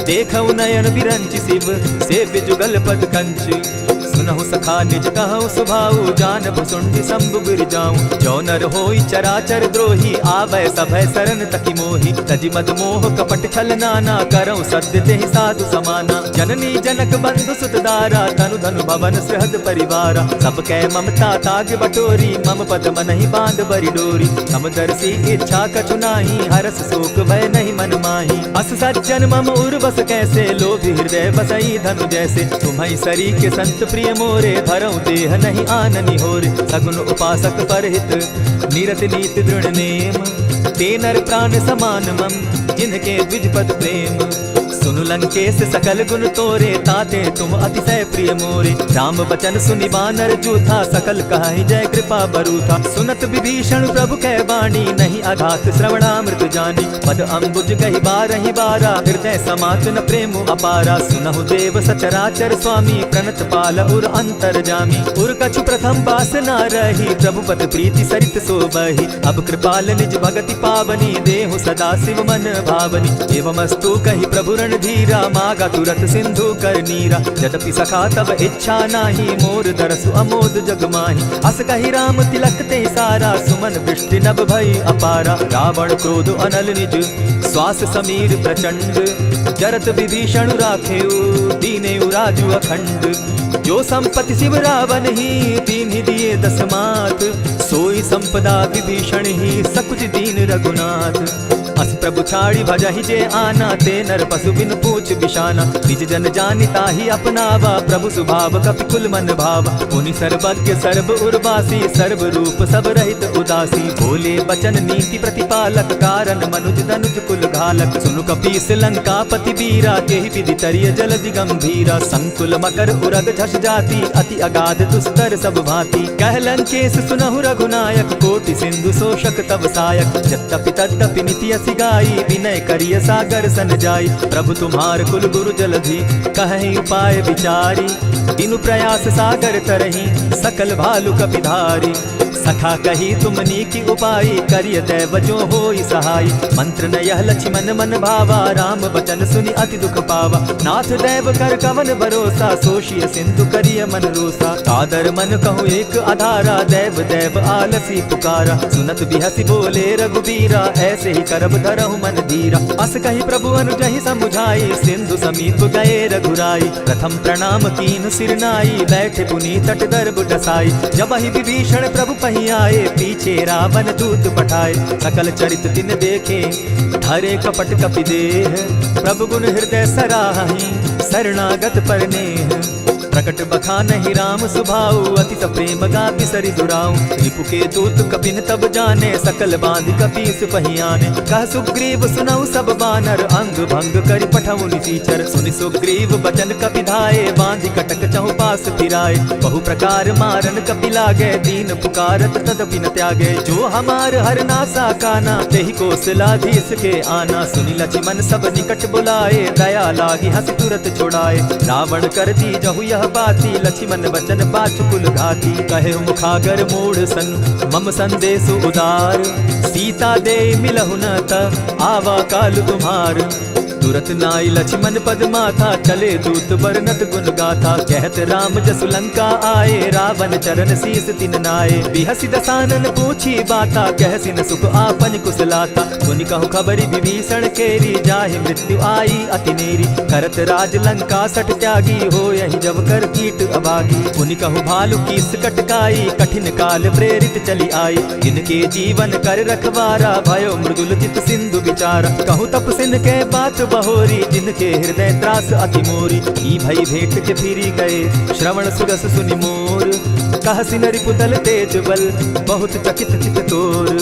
देखऊ नयन बिरंच शिव, सेव्य जुगल पद कंच। सुनहु सखा निज कहु सुभाऊ, जानब सुंडि शंभु गिर जाऊं। जो नर होई चराचर द्रोही, आवे सभय शरण तकी मोहि। तजि मद मोह कपट छल नाना, करऊं सत्य तेहि साधु समाना। जननी जनक बंधु सुत दारा, तनु धनु भवन सहद परिवारा। सब कै ममता ताग बटोरी, मम पद मनहि बांध बरि डोरी। समदर्शी इच्छा कछु नाही, हरस शोक भय नहीं मन माही। अस सज्जन मम उर्वस कैसे, लोभी हृदय बसई धनु जैसे। तुम्हि सरी के संत प्रिय मोरे, धरऊं देह नहीं आननि होरे। सगुन उपासक परहित, निरत नीति दृढ़ नेम। ते नर प्राण समान मम, जिनके द्विजपद प्रेम। सुनु लंकेश सकल गुण तोरे, ताते तुम अतिशय प्रिय मोरे। राम बचन सुनि बानर जूथा, सकल कहाहि जय कृपा बरूथा। सुनत विभीषण प्रभु कै बाणी, नहीं अघात श्रवणामृत जानी। पद अम्बुज कहि बारहि बारा, हृदय समात न प्रेम अपारा। सुनहु देव सचराचर स्वामी, प्रणत पाल उर अंतर जामी। उर कछु प्रथम बास न रही, प्रभु पद प्रीति सरित सोबहि। अब कृपाल निज भगति पावनी, देहु सदा शिव मन भावनी। एवमस्तु कहि प्रभु धीरा, मागा तुरत सिंधु कर नीरा। यद्यपि सखा तब इच्छा नाही, मोर दरसु अमोद जग माही। अस कहि राम तिलक ते सारा, सुमन वृष्टि नभ भई अपारा। रावण क्रोध अनल निज, श्वास समीर प्रचंड। जरत विभीषण राखेउ, दीनेउ राजु अखंड। जो संपत्ति शिव रावण ही, दीन्हि दिए दस मात। सोई होई संपदा विभीषण ही सकुच दीन रघुनाथ। अस प्रभु छाड़ी भजहि जे आना, ते नर पशु बिन पूछ बिशाना। निज जन जानिता ही अपनावा, प्रभु स्वभाव कपि कुल मन भावा। मुनि सर्वज्ञ सर्व उर्वासी, सर्व रूप सब रहित उदासी। बोले बचन नीति प्रतिपालक, कारण मनुज धनुज कुल घालक। सुनु कपीस लंकापति वीरा, केहि विधि तरिय जलधि गंभीरा। संकुल मकर उरग झष जाति, अति अगाध दुस्तर सब भांति। कह लंकेश सुनहु रघुनायक, कोटि सिंधु शोषक तब सायक। यद्यपि तद्यपि निति असि गाई, विनय करिय सागर सन जाई। प्रभु तुम्हार कुल गुरु जलधि, कहि उपाय विचारी। तीनु प्रयास सागर तरही, सकल भालु कपिधारी। सखा कही तुमनी की उपाय, करिय दैव जो होई सहाय। मंत्र न यह लक्ष्मण मन भावा, राम बचन सुनि अति दुख पावा। नाथ दैव कर कवन भरोसा, सोशिय सिंधु करिय मन रोसा। सादर मन कहूँ एक आधारा, दैव दैव आलसी पुकारा। सुनत बिहसी बोले रघुबीरा, ऐसे ही करब धरहु मन धीरा। अस कही प्रभु अनुजहि समुझाई, सिंधु समीप गए रघुराई। प्रथम प्रणाम कीन सिर नाई, बैठे पुनि तट दर्भ डसाई। जब ही विभीषण प्रभु पही आए, पीछे रावण दूत पठाए। सकल चरित तिन देखे, धरे कपट कपि देह। प्रभु गुण हृदय सराहि, शरणागत पर नेह। प्रकट बखानहि राम सुभाऊ, अति प्रेम गा बिसरि दुराऊ। रिपु के दूत कपिन तब जाने, सकल बांधि कपीस पहियाने। कह सुग्रीव सुनऊ सब बानर, अंग भंग करि पठऊ निसीचर। सुनि सुग्रीव बचन कपि धाये, बांधि कटक चहु पास फिराए। बहु प्रकार मारन कपि लागे, दीन पुकारत तदपि न त्यागे। जो हमार हर नासा काना, तेहि कौशलाधीश के आना। सुनि लक्ष्मण सब निकट बुलाए, दया लागी हंस तुरत छोड़ाए। रावण कर दी जहु यह बाती, लक्ष्मण वचन बाचुकुल घाती। कहे मुखागर मूढ़ सन, मम संदेश उदार। सीता दे मिलहु न त, आवा काल तुम्हार। तुरत नाई लक्ष्मण पद माथा, चले दूत बरनत गुण गाथा। कहत राम जसु लंका आए, रावण चरण शीस तिन नाये। बिहसि दसानन पूछी बाता, कहसि न सुख आपन कुशलाता। सुनि कहु खबरि विभीषण केरी, जाहि मृत्यु आई अति नेरी। करत राज लंका सठ त्यागी, हो यही जब कर कीट अभागी। पुनि कहु भालु कीस कटकाई, कठिन काल प्रेरित चली आई। जिनके जीवन कर रखवारा, भयो मृदुल चित सिंधु विचारा। कहु तप सिन के बात बहोरी, जिनके हृदय त्रास अति मोरी। ई भई भेंट के फिरी गए, श्रवण सुरस सुनि मोर। कहसि नरि पुतल तेज बल, बहुत चकित चित तोर।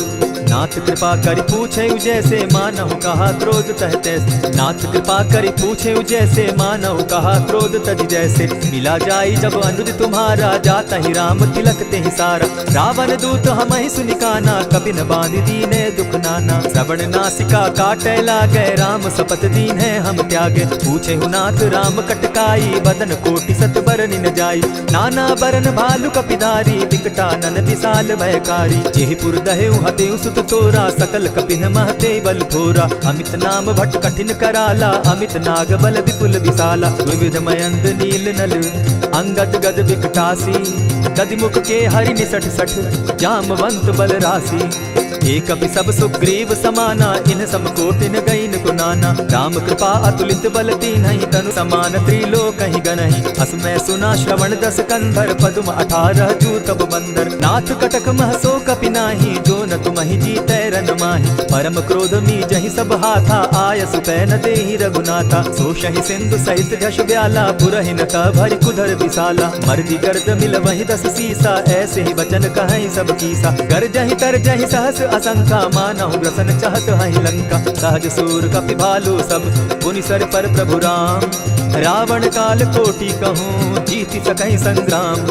नाथ कृपा करि पूछे जैसे, मानहु कहा क्रोध तह तैसे। नाथ कृपा करि पूछे जैसे, मानहु कहा क्रोध तज जैसे। मिला जाई जब अनुज तुम्हारा, जाता ही राम तिलक ते सारा। रावण दूत हमहि सुनि काना, कपि न बांधि दीने दुख नाना। श्रवण नासिका काटे लागे, राम सपत दीन है हम त्यागे। पूछे नाथ राम कटकाई, बदन कोटि सत बरनि न जाई। नाना बरन भालु कपिधारी, विकटानन विशाल भयकारी। जेहिपुर दहेउ हतेउ सुत तोरा, सकल कपिन महते बल थोरा। अमित नाम भट्ट कठिन कराला, अमित नाग बल विपुल विशाला। विविध मयंद नील नल, अंगद गद विकटासी। गदिमुख के हरि निसठ सठ, जामवंत बल राशि। एक कपि सब सुग्रीव समाना, इन सम कोटिन गईन गुनाना। राम कृपा अतुलित बल तीन्हि, तनु समान त्रिलोक ही गनहि। अस मैं सुना श्रवण दस कंधर, पदुम 18 जूतब बंदर। नाथ कटक महसो कपि नाही, जो न तुमहि जीतै रन माहि। परम क्रोध मी जहि सब हाथा, आयसु पै न देहि रघुनाथा। सोषहि सिंधु सहित झष ब्याला, पुरहि न त भरि कुधर विशाला। मर्दि गर्द मिल वहि 10 सीसा, ऐसे ही वचन कहहि सब कीसा। गरजहि तरजहि सहस असंख्या, मानहु ग्रसन चाहत हहि लंका। सहज सूर कपि भालु सब, पुनि सर पर प्रभु राम। रावण काल कोटि कहूँ, जीति सकहि संग्राम।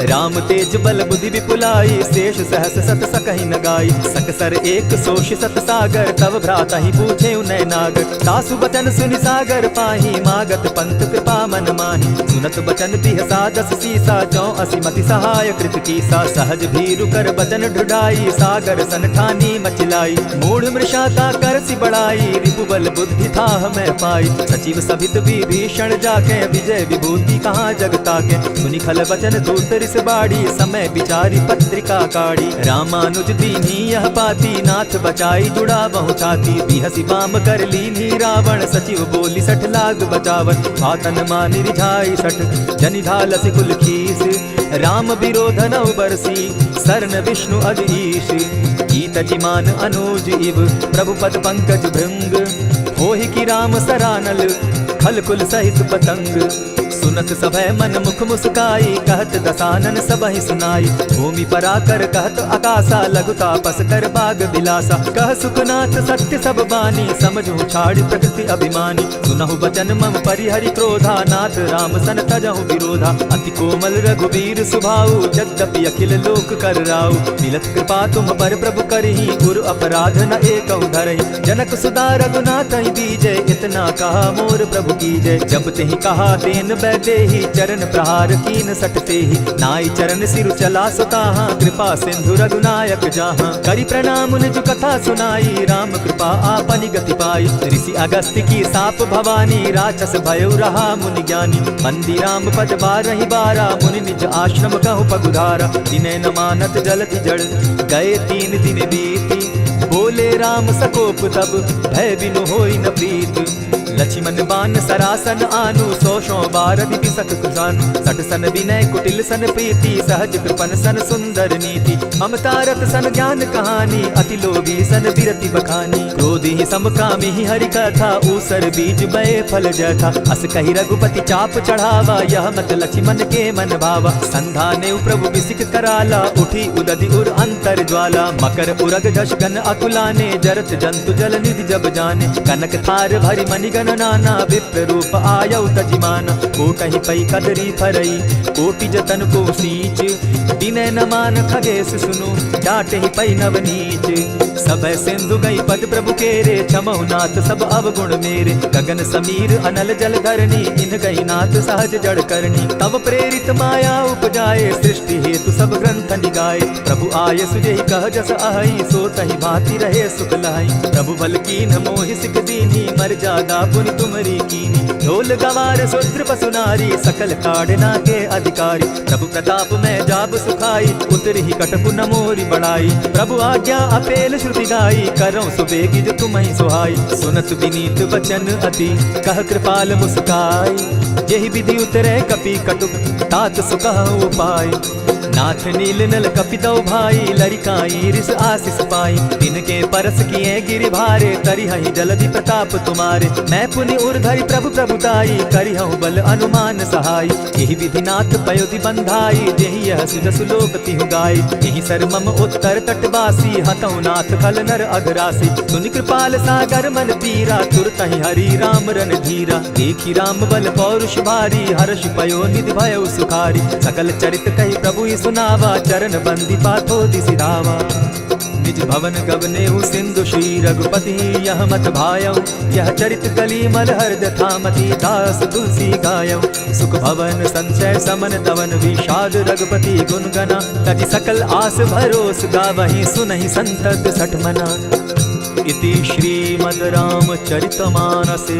राम तेज बल बुद्धि विपुलाई, शेष सहस सत सकहि न गाई। सकसर एक सोष सत सागर, तब भ्राता ही पूछे उनय नागर। सासु बचन सुनि सागर पाही, मागत पंथ कृपा मन माही। सुनत बचन बिहसा 10 सीसा, जौ असिमति सहाय कृत कीसा। सहज भीरु कर बचन ढुढ़ाई, सागर सन ठानी मचिलाई। मूढ़ मृषाता कर सि बढ़ाई, रिपु बल बुद्धि थाह मैं पाई। सचिव सभित विभीषण जाके, विजय विभूति कहाँ जगता के। सुनि खल बचन दूत रिस बाड़ी, समय विचारी पत्रिका काढ़ी। रामानुज दीन्ही यह पाती, नाथ बचाई जुड़ा बहु छाती। बिहसि बाम कर लीन्ही रावण, सचिव बोली 60 लाख बचावन। आतन मानि रिझाई 60, जनि ढालसि कुल खीस। राम विरोध नौ बरसी शरण विष्णु अधीश। गीत जिमान अनुज इव प्रभु पद पंकज भृंग। होहि की राम सरानल खल कुल सहित पतंग। सुनत सभय मन मुख मुस्काई कहत दसानन सबहि सुनाई। भूमि पराकर कहत आकाशा लघु तापस कर बाग बिलासा। कह सुखनाथ सत्य सब बानी समझू छाड़ प्रकृति अभिमानी। सुनहु बचन मम परिहरि क्रोधा नाथ राम सन तजहु विरोधा। अति कोमल रघुवीर सुभाऊ जगदपि अखिल लोक कर राउ। मिलत कृपा तुम पर प्रभु करही गुरु अपराध न एकहु धरहि। जनक सुदा रघुनाथ दीजय इतना कहा मोर प्रभु कीजय। जब तेहि कहा तेन देहि चरण प्रहार कीन सटते ही। नाई चरण सिरु चला सुताहा कृपा सिंधु रघुनायक जहाँ। करि प्रणाम निज कथा सुनाई राम कृपा आपनि गति पाई। ऋषि अगस्त्य की साप भवानी राक्षस भयो रहा मुनि ज्ञानी। बंदी राम पद बारहि बारा मुनि निज आश्रम कहु पगुधारा। दिनै न मानत जलति जड़ गए 3 दिन बीती। बोले राम सकोप तब भय बिनु होई न प्रीत। लक्ष्मण बान सरासन आनु 100 बार दिति सत कुसान। सठ सन विनय कुटिल सन प्रीति सहज कृपन सन सुंदर नीति। ममता रत सन ज्ञान कहानी अति लोभी सन बिरति बखानी। क्रोधी समकामी हरि कथा ऊसर बीज बय फल जथा। अस कहि रघुपति चाप चढ़ावा यह मत लक्ष्मण के मन भावा। संधाने प्रभु बिसिक कराला उठी उदधि उर अंतर ज्वाला। मकर उरग झष गन अकुलाने जरत जंतु जल निधि जब जाने। कनक थार भरि मणिगण नाना विप्र रूप आयौ तजिमाना। कोटहि पै कदरी फरई कोटि जतन को सींच। दिनै न मान खगेश सुनु डांटहि पै नवनीच। सब सिंधु गई पद प्रभु केरे क्षमहु नाथ सब अवगुण मेरे। गगन समीर अनल जल धरणी इन गई नाथ सहज जड़ करणी। तब प्रेरित माया उपजाए सृष्टि हेतु सब ग्रंथ निगाए। प्रभु आय सुजेहि कह जस अहि सो तहि भांति रहे सुख लाई। प्रभु बल कीन मोहि सिख दीनी मर्यादा पुनि तुमरी कीनी। ढोल गवार शूद्र पशु नारी सकल ताड़ना के अधिकारी। प्रभु प्रताप में जाब सुखाई उतरि ही कटकु न मोरी बढ़ाई। प्रभु आज्ञा अपेल श्रुति गाई करऊं सुबेगी जो तुम्हि सुहाई। सुनत विनीत वचन अति कह कृपाल मुस्काई। यही विधि उतरे कपि कटुक तात सुकहु उपाय। नाथ नील नल कपितौ भाई लरिकाई रिस आशीष पाई। तिनके परस किए गिरि भारे तरिहहि जलधि प्रताप तुम्हारे। मैं पुनि उर्धरि प्रभु प्रभुताई करिहु बल अनुमान सहाय। यही विधि नाथ पयोधि बंधाई जेहि यह सुजसु लोक तिहु गाई। यही सर मम उत्तर तटवासी हतहु नाथ खल नर अघरासी। सुनि कृपाल सागर मन पीरा तुरतहि हरि राम रन धीरा। देखी राम बल पौरुष भारी हर्ष पयो निधि भयो सुखारी। सकल चरित कहि प्रभु सुनावा चरण बंदी पाथो दिसि धावा। निज भवन गवनेहु सिंधु श्री रघुपति यह मत भायौ। यह चरित कली मल हर्द थामति दास तुलसी गायौ। सुख भवन संचय समन दवन विषाद रघुपति गुण गना। तजि सकल आस भरोस गावहि सुनहि संतत सठ मना। इति श्रीमद् रामचरितमानसे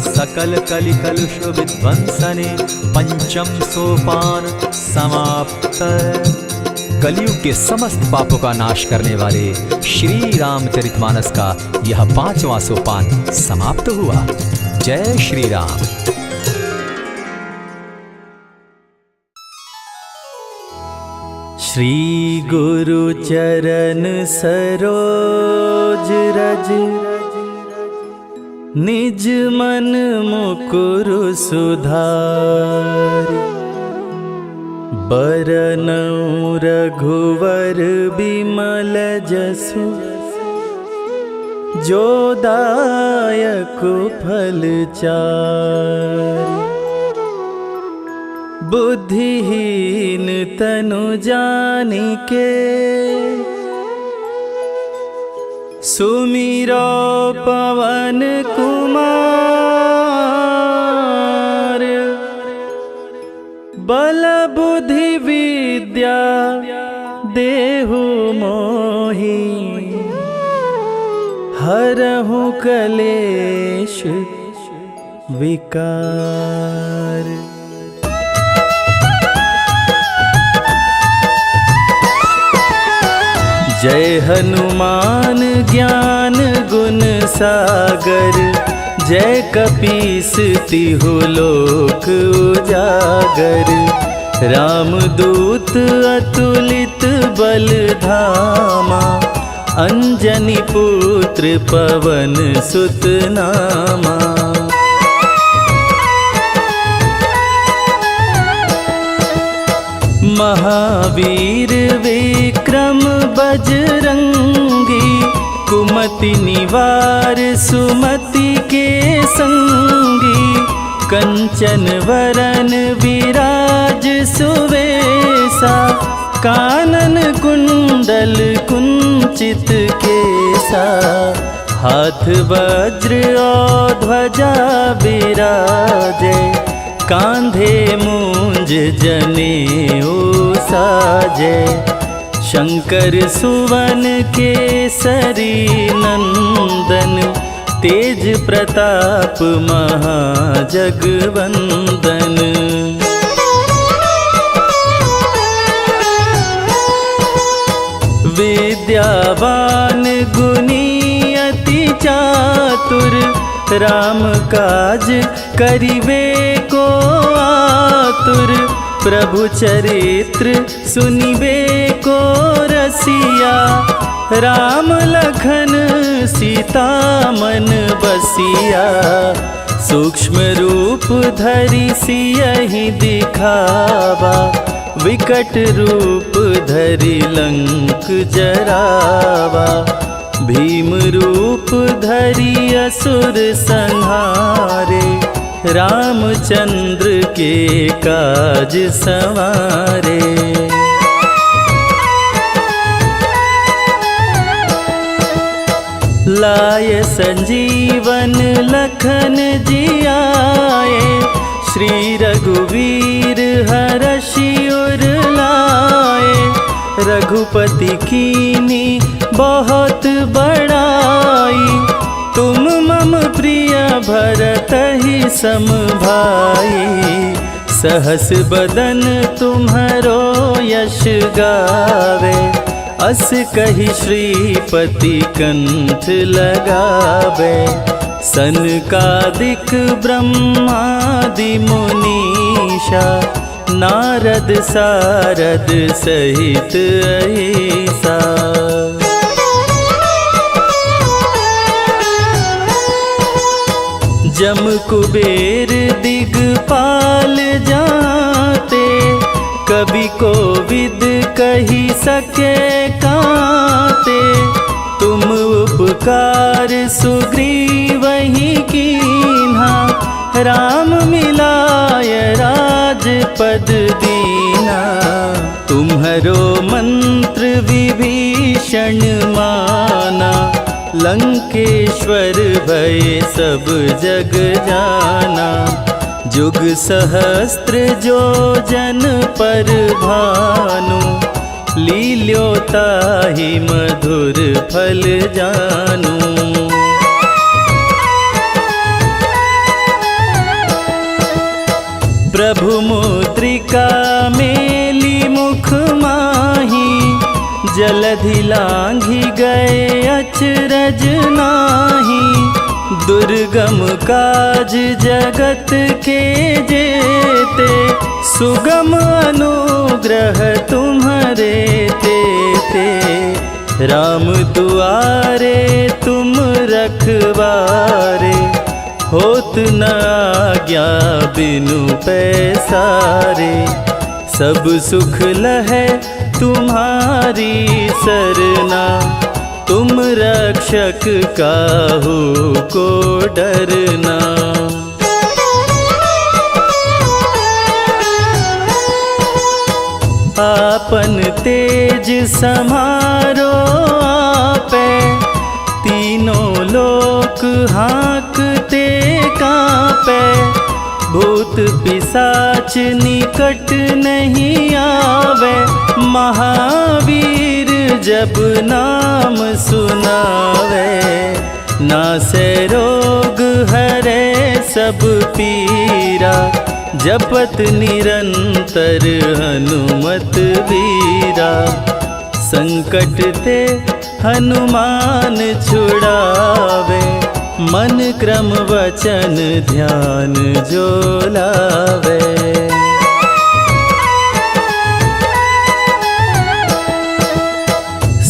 सकल कलि कलुष विध्वंसने पंचम सोपान समाप्त। कलयुग के समस्त पापों का नाश करने वाले श्री रामचरितमानस का यह 5वां सोपान समाप्त हुआ। जय श्री राम। श्री गुरु चरण सरोज रज निज मन मुकुरु सुधारि। बरनउँ रघुवर बिमल जसु जो दायक फल चारि। बुद्धिहीन तनु जानिके सुमिरो पवन कुमार। बल बुद्धि विद्या देहु मोहि हरहु कलेश विकार। जय हनुमान ज्ञान गुण सागर। जय कपीस तिहु लोक उजागर। रामदूत अतुलित बल धामा, अंजनी पुत्र पवन सुत नामा। महावीर विक्रम बजरंगी, कुमति निवार सुमति के संगी। कंचन वरन विराज सुवेसा, कानन कुंडल कुंचित केसा। हाथ वज्र और ध्वजा बिराजे, कांधे मूंज जनेऊ साजे। शंकर सुवन केसरी नंदन, तेज प्रताप महाजगवंदन। विद्यावान गुणी अति चातुर, राम काज करिबे को आतुर। प्रभु चरित्र सुनिबे को रसिया, राम लखन सीता मन बसिया। सूक्ष्म रूप धरि सियहि दिखावा, विकट रूप धरि लंक जरावा। भीम रूप धरि असुर संहारे, रामचंद्र के काज संवारे। लाय संजीवन लखन जियाए, श्री रघुवीर हरषि उर लाए। रघुपति कीनी बहुत बड़ाई, तुम मम प्रिय भरतहि सम भाई। सहस बदन तुम्हरो यश गावे, अस कहि श्रीपति कंठ लगावे। सनकादिक ब्रह्मादि मुनीषा, नारद सारद सहित अहिसा। जम कुबेर दिगपाल जाते, कवि कोविद कही सके काते। तुम उपकार सुग्रीवहि कीन्हा, राम मिलाय राजपद दीना। तुम्हरो मंत्र विभीषण माना, लंकेश्वर भय सब जग जाना। जुग सहस्त्र जो जन पर भानु, लील्योताहि मधुर फल जानू। प्रभु मुद्रिका मेली मुख माही, जलधि लांघि गए अचरज नाही। दुर्गम काज जगत के जेते, सुगम अनुग्रह तुम्हारे तेते। राम दुआरे तुम रखवारे, होत न आज्ञा बिनु पैसारे। सब सुख लहै तुम्हारी सरना, तुम रक्षक काहू को डरना। आपन तेज समारो आपे, तीनों लोक हाँकते कांपे। भूत पिशाच निकट नहीं आवे, महावीर जब नाम सुनावे। नासे रोग हरे सब पीरा, जपत निरंतर हनुमत वीरा। संकट ते हनुमान छुड़ावे, मन क्रम वचन ध्यान जो लावे।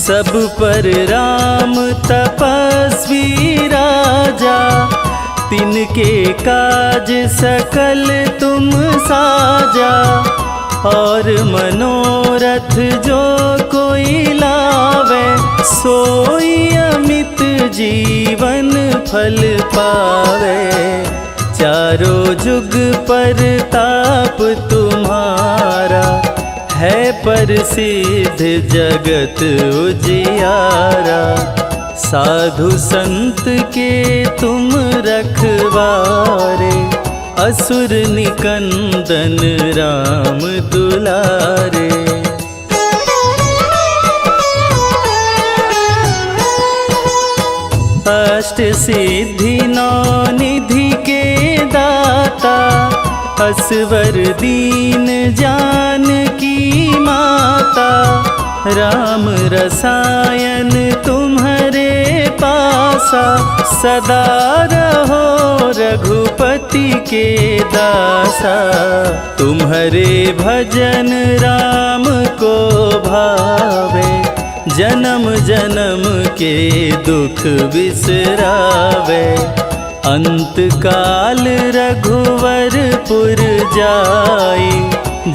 सब पर राम तपस्वी राजा, तिनके काज सकल तुम साजा। और मनोरथ जो कोई लावे, सोई अमित जीवन फल पावे। चारों जुग पर ताप तुम्हारा, है प्रसिद्ध जगत उजियारा। साधु संत के तुम रखवारे, असुर निकंदन राम दुलारे। अष्ट सिद्धि नौ निधि के दाता, असवर दीन जानकी माता। राम रसायन तुम्हारे पासा, सदा रहो रघुपति के दासा। तुम्हारे भजन राम को भावे, जन्म जन्म के दुख बिसरावे। अंत काल रघुवरपुर जाई,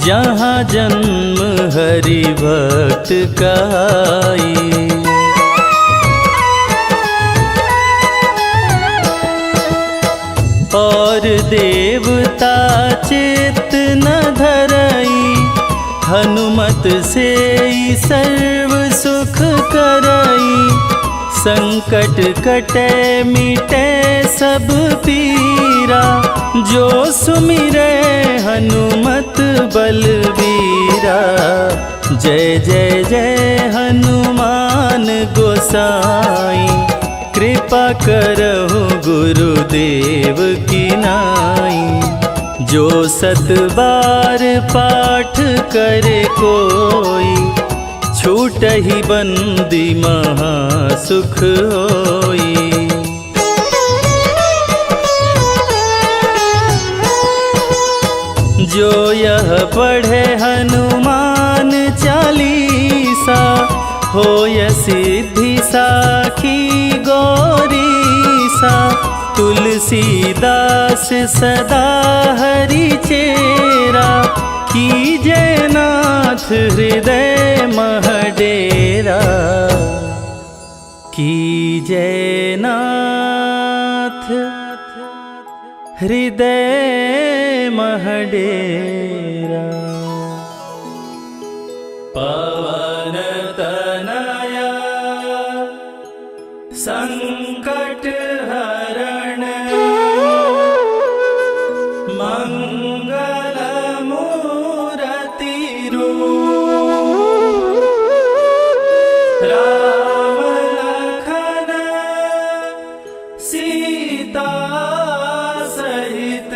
जहाँ जन्म हरि भक्त काई। और देवता चित्त न धरई, हनुमत से सर्व सुख करई। संकट कटे मिटे सब पीरा, जो सुमिरे हनुमत बलबीरा। जय जय जय हनुमान गोसाई, कृपा करहु गुरुदेव की नाई। जो 7 बार पाठ करे कोई, छूटहि बंदी महा सुख होई। जो यह पढ़े हनुमान चालीसा, होय सिद्धि साखी गौरीसा। तुलसीदास सदा हरि चेरा, कीजय नाथ हृदय मह डेरा। कीजय नाथ हृदय मह डेरा। पवन तनया संकट हरण, मंगल मूरति रूप। राम लखन सीता सहित,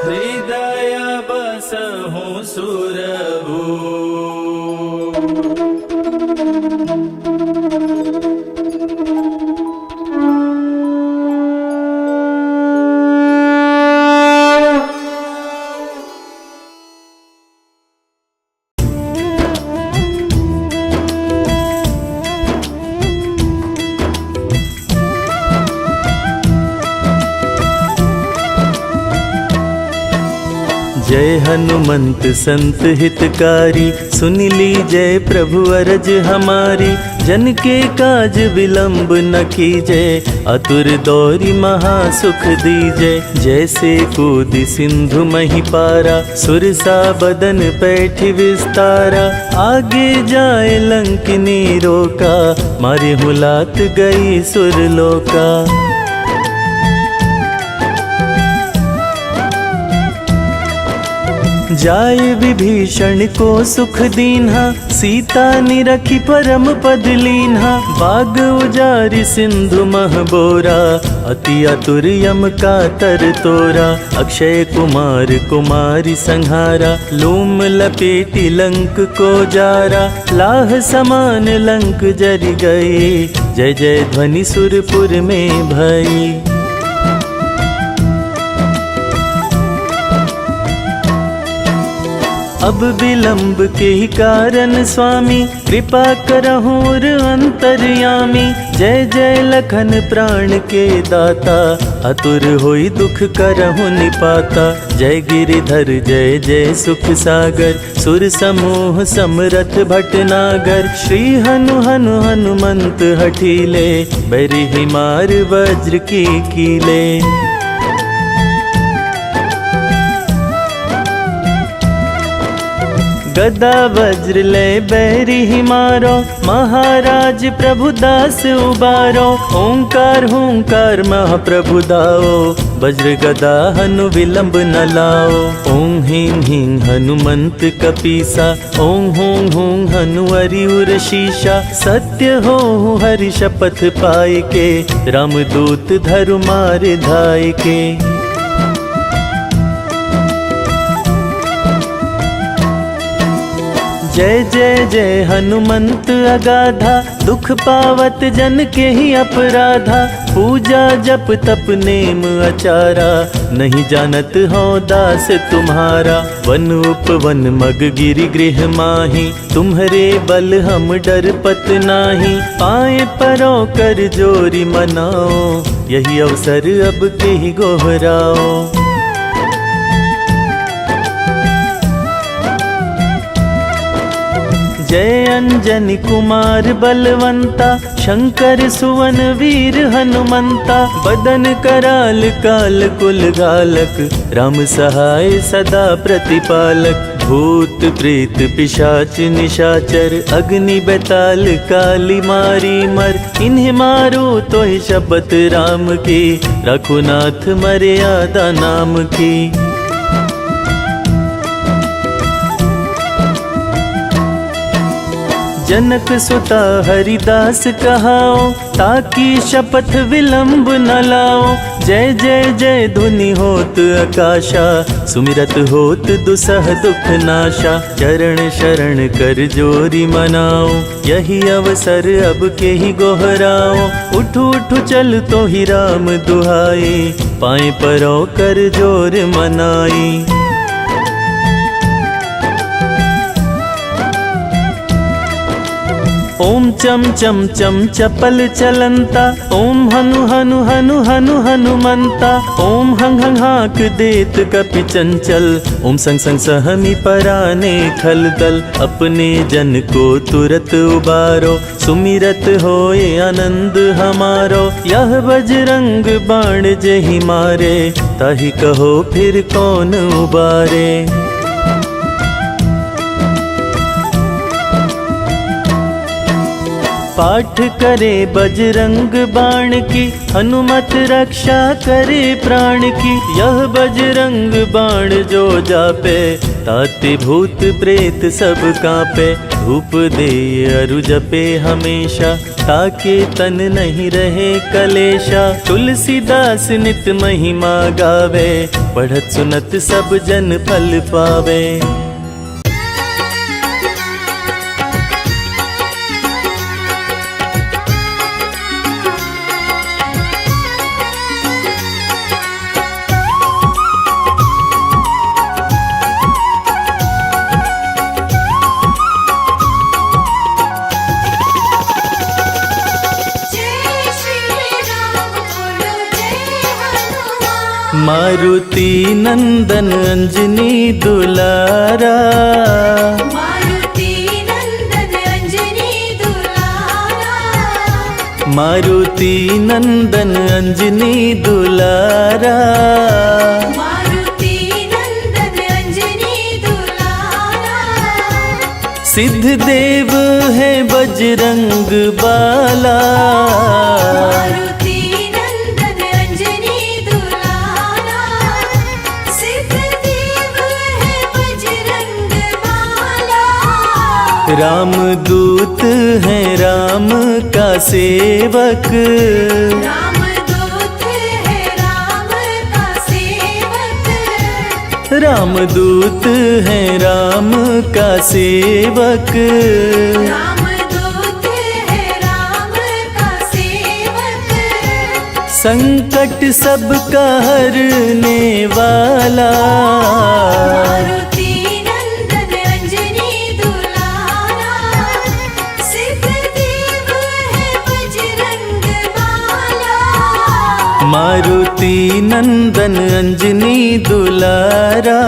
हृदय बसहु सुरभूप। जय हनुमंत संत हितकारी, सुन लीजय प्रभु अरज हमारी। जन के काज विलंब न कीजय, आतुर दौरी महासुख दीजय। जैसे कूदि सिंधु मही पारा, सुरसा बदन पैठ विस्तारा। आगे जाए लंकिनी रोका, मारे हुलात गई सुरलोका। जाए विभीषण को सुख दीन्हा, सीता निरखी परम पद लीन्हा। बाग उजारि सिंधु मह बोरा, अति आतुर यम का तर तोरा। अक्षय कुमार कुमारी संहारा, लूम लपेटी लंक को जारा। लाह समान लंक जरि गई, जय जय ध्वनि सुरपुर में भई। अब विलंब के ही कारण स्वामी कृपा करहुर अंतर्यामी। जय जय लखन प्राण के दाता अतुर होई दुख करहु निपाता। जय गिरिधर जय जय सुख सागर सुर समूह समरथ भटनागर। श्री हनु हनु हनुमंत हठीले बैरिहि मार वज्र की कीले। गदा वज्र ले बैरिहि मारो महाराज प्रभु दास उबारो। ओंकार हुंकार महाप्रभु दाओ वज्र गदा हनु विलंब न लाओ। ओं ह्रीं ह्रीं हनुमंत कपीसा ओं हूं हूं हनु अरिउर शीशा। सत्य हो हरि शपथ पाए के रामदूत धरु मार धाय के। जय जय जय हनुमंत अगाधा दुख पावत जन के ही अपराधा। पूजा जप तप नेम अचारा नहीं जानत हो दास तुम्हारा। वन उपवन मग गिरि गृह माही तुम्हारे बल हम डर पत नाही। पाए परो कर जोरी मनाओ यही अवसर अब के ही गोहराओ। जय अंजनी कुमार बलवंता शंकर सुवन वीर हनुमंता। बदन कराल काल कुल घालक राम सहाय सदा प्रतिपालक। भूत प्रेत पिशाच निशाचर अग्नि बैताल काली मारी मर। इन्हें मारो तो ही शपथ राम की रघुनाथ मर्यादा नाम की। जनक सुता हरिदास कहाओ ताकि शपथ विलंब न लाओ। जय जय जय धुनि होत आकाशा सुमिरत होत दुसह दुख नाशा। चरण शरण कर जोरी मनाओ यही अवसर अब के ही गोहराओ। उठू उठू चल तो ही राम दुहाई पाए परो कर जोर मनाई। ओम चम चम चम चपल चलंता। ओम हनु हनु हनु हनु हनुमंता। ओम हंग हंग हाक देत कपि चंचल। ओम संग संग सहमी पराने खल दल। अपने जन को तुरत उबारो सुमिरत होए आनंद हमारो। यह बजरंग बाण जेहि मारे ताहि कहो फिर कौन उबारे। पाठ करे बजरंग बाण की हनुमत रक्षा करे प्राण की। यह बजरंग बाण जो जापे ताते भूत प्रेत सब कांपे। धूप दे अरु जपे हमेशा ताके तन नहीं रहे कलेशा। तुलसीदास नित महिमा गावे पढ़त सुनत सब जन फल पावे। मारुति नंदन अंजनी दुलारा। मारुति नंदन अंजनी दुलारा। मारुति नंदन अंजनी दुलारा। मारुति नंदन अंजनी दुलारा। सिद्ध देव है बजरंग बाला। राम दूत है राम का सेवक। राम दूत है राम का सेवक। राम दूत है राम का सेवक। राम दूत है राम का सेवक। संकट सबका हरने वाला। मारुति नंदन मारुति नंदन अंजनी दुलारा।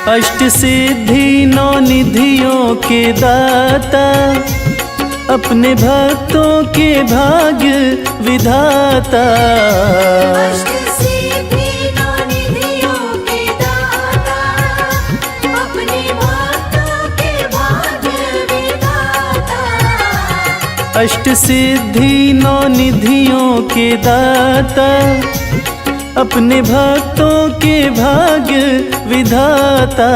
अष्ट सिद्धि नौ निधियों के दाता, अपने भक्तों के भाग्य विधाता। अष्ट सिद्धि नौ निधियों के दाता, अपने भक्तों के भाग्य विधाता। अष्ट सिद्धि नौ निधियों के दाता, अपने भक्तों के भाग्य विधाता।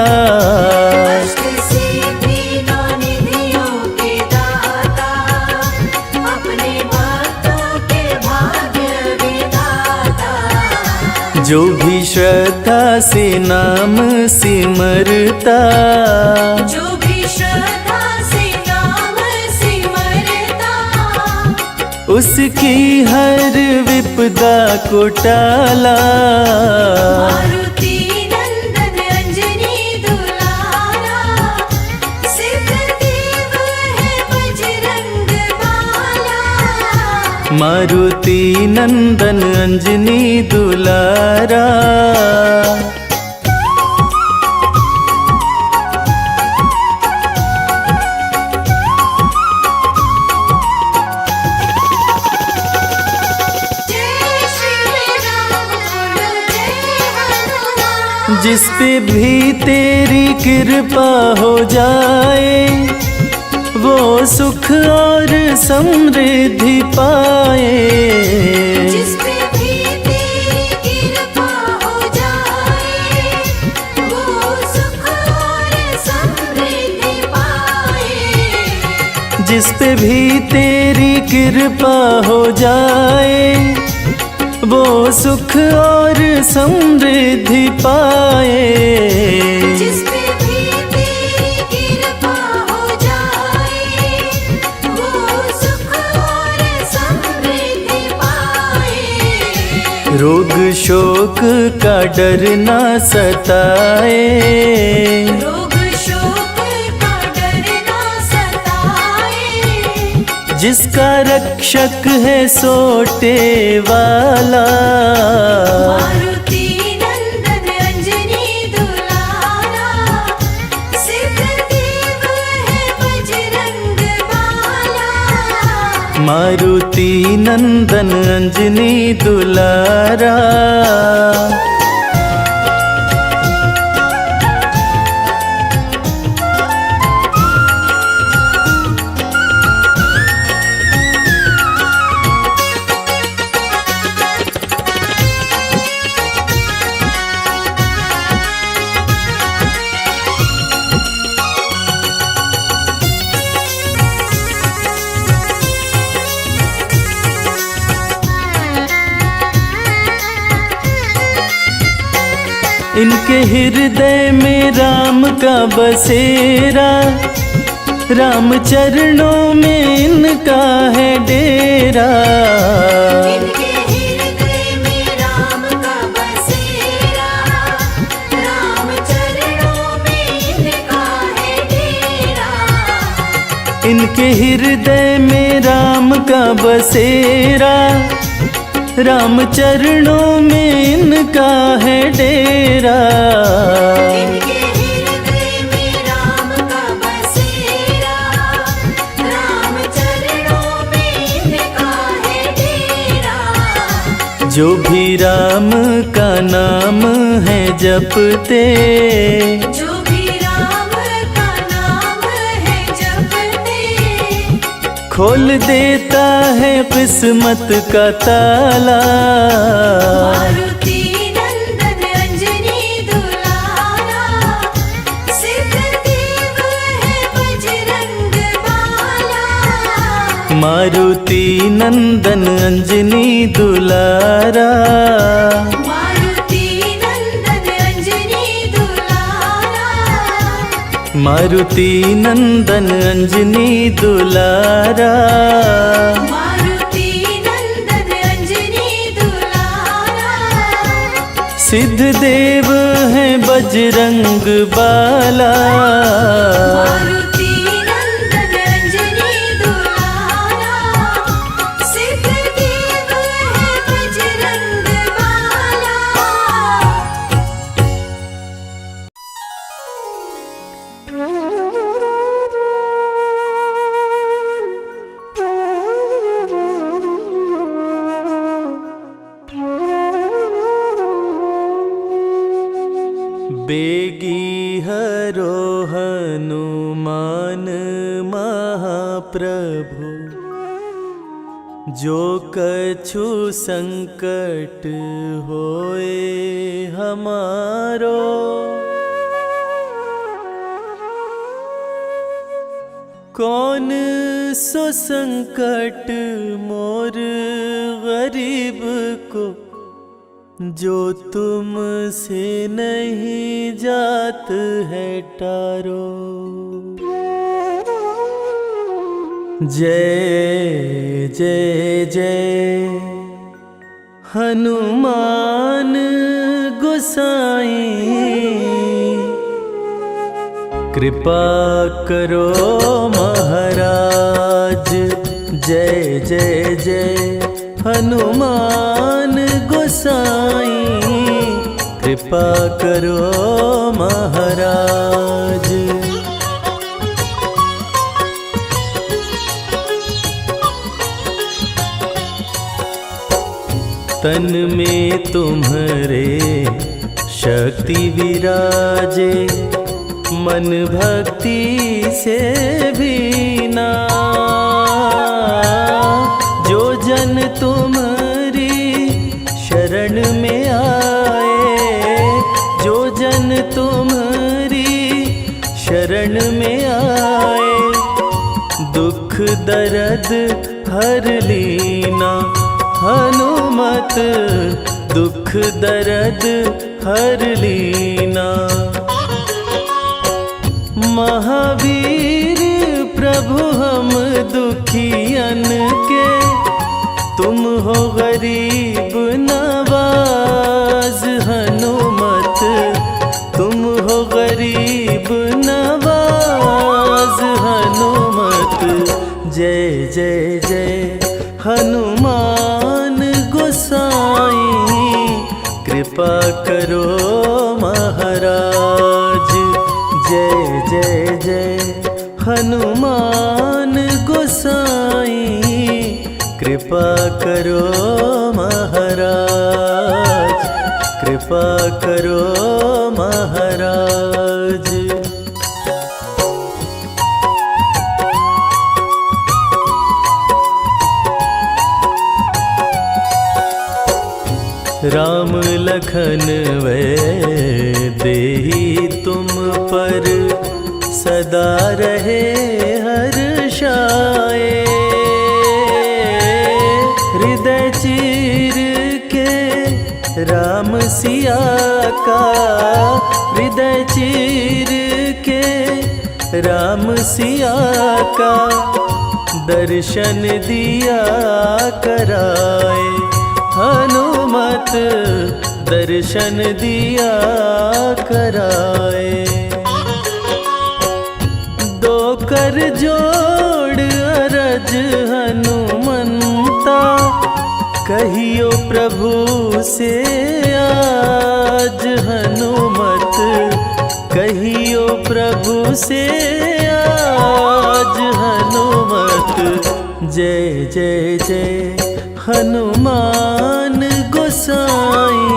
अष्ट सिद्धि नौ निधियों के दाता, अपने भक्तों के भाग्य विधाता। जो भी श्रद्धा से नाम सिमरता, जो भी श्रद्धा से नाम सिमरता, उसकी हर विपदा को टाला। मारुति नंदन अंजनी दुलारा, सिद्धदेव है बजरंग बाला। मारुति नंदन अंजनी दुलारा। जिस पे भी तेरी कृपा हो जाए, वो सुख और समृद्धि पाए। जिस पे भी तेरी कृपा हो जाए, वो सुख और समृद्धि पाए। जिस पे भी तेरी कृपा हो जाए, वो सुख और समृद्धि पाए। जिस पे भी तेरी कृपा हो जाए, वो सुख और समृद्धि पाए। रोग शोक का डर ना सताए, रोग शोक का डर ना सताए। जिसका रक्षक है सोटे वाला। मारुति नंदन अंजनी दुलारा, सिद्धदेव है बजरंग बाला। मारुति नंदन अंजनी दुलारा। इनके हृदय में राम का बसेरा, राम चरणों में इनका है डेरा। इनके हृदय में राम का बसेरा, राम चरणों में इनका है डेरा। इनके हृदय में राम का बसेरा, राम चरणों में इनका है डेरा। इनके हृदय में राम का बसेरा, राम चरणों में इनका है डेरा। जो भी राम का नाम है जपते, जो भी राम का नाम है जपते, खोल देता है किस्मत का ताला। मारुति नंदन अंजनी दुलारा, सिद्धदेव है बजरंग बाला। मारुति नंदन अंजनी दुलारा, मारुति नंदन अंजनी दुलारा, मारुति नंदन अंजनी दुलारा, मारुति नंदन अंजनी दुलारा, सिद्ध देव है बजरंग बाला, मारुति नंदन अंजनी दुलारा, सिद्ध देव है बजरंग बाला। बेगी हरो हनुमान महाप्रभु, जो कछु संकट होए हमारो, कौन सो संकट मोर गरीब को, जो तुमसे नहीं जात है टारो। जय जय जय हनुमान गोसाई, कृपा करो महाराज। जय जय जय हनुमान गोसाई, कृपा करो महाराज। तन में तुम्हारे शक्ति विराजे, मन भक्ति से भीना। जो जन तुम्हारी शरण में आए, जो जन तुम्हारी शरण में आए, दुख दर्द हर लीना। हनुमत दुख दर्द हर लीना। महावीर प्रभु हम दुखियन के, तुम हो गरीब नवाज। हनुमत तुम हो गरीब नवाज। हनुमत जय जय जय हनुमान गोसाई, कृपा करो महाराज। जय जय जय हनुमान गोसाई, कृपा करो महाराज। कृपा करो महाराज। राम लखन वै देहि तुम पर, सदा रहे हर्षाए। हृदय चीर के राम सिया का, हृदय चीर के राम सिया का, दर्शन दिया कराए। हनुमत दर्शन दिया कराए। दो कर जोड़ अरज हनुमंता, कहियो प्रभु से आज। हनुमत कहियो प्रभु से आज। हनुमत जय जय जय हनुमान गोसाई,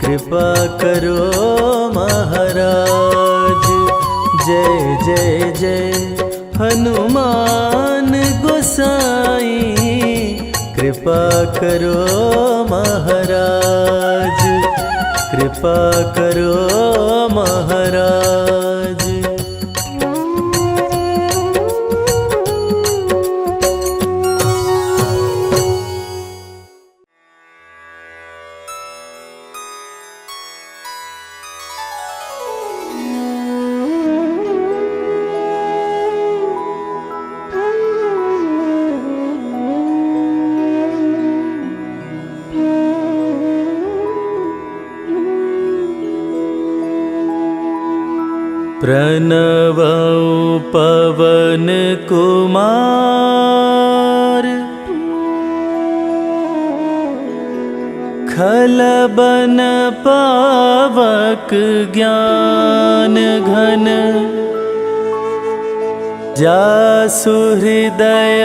कृपा करो महाराज। जय जय जय हनुमान गोसाई, कृपा करो महाराज। कृपा करो महाराज। प्रणवौ पवन कुमार खलबन पावक ज्ञान घन जासु हृदय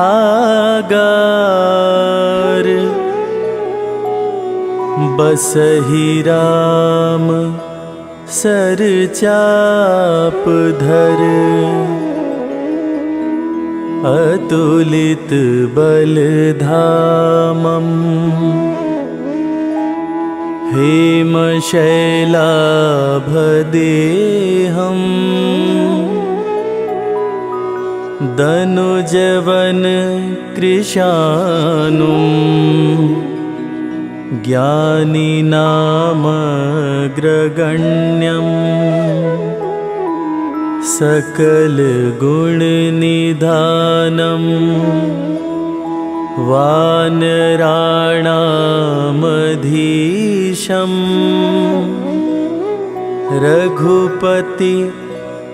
आगार बसहि राम सर चाप धर अतुलित बलधामम् हेमशैलाभदेहम् दनुजवन कृशानुम् ज्ञानिनामग्रगण्यम् सकलगुणनिधानम् वानराणामधीशम् रघुपति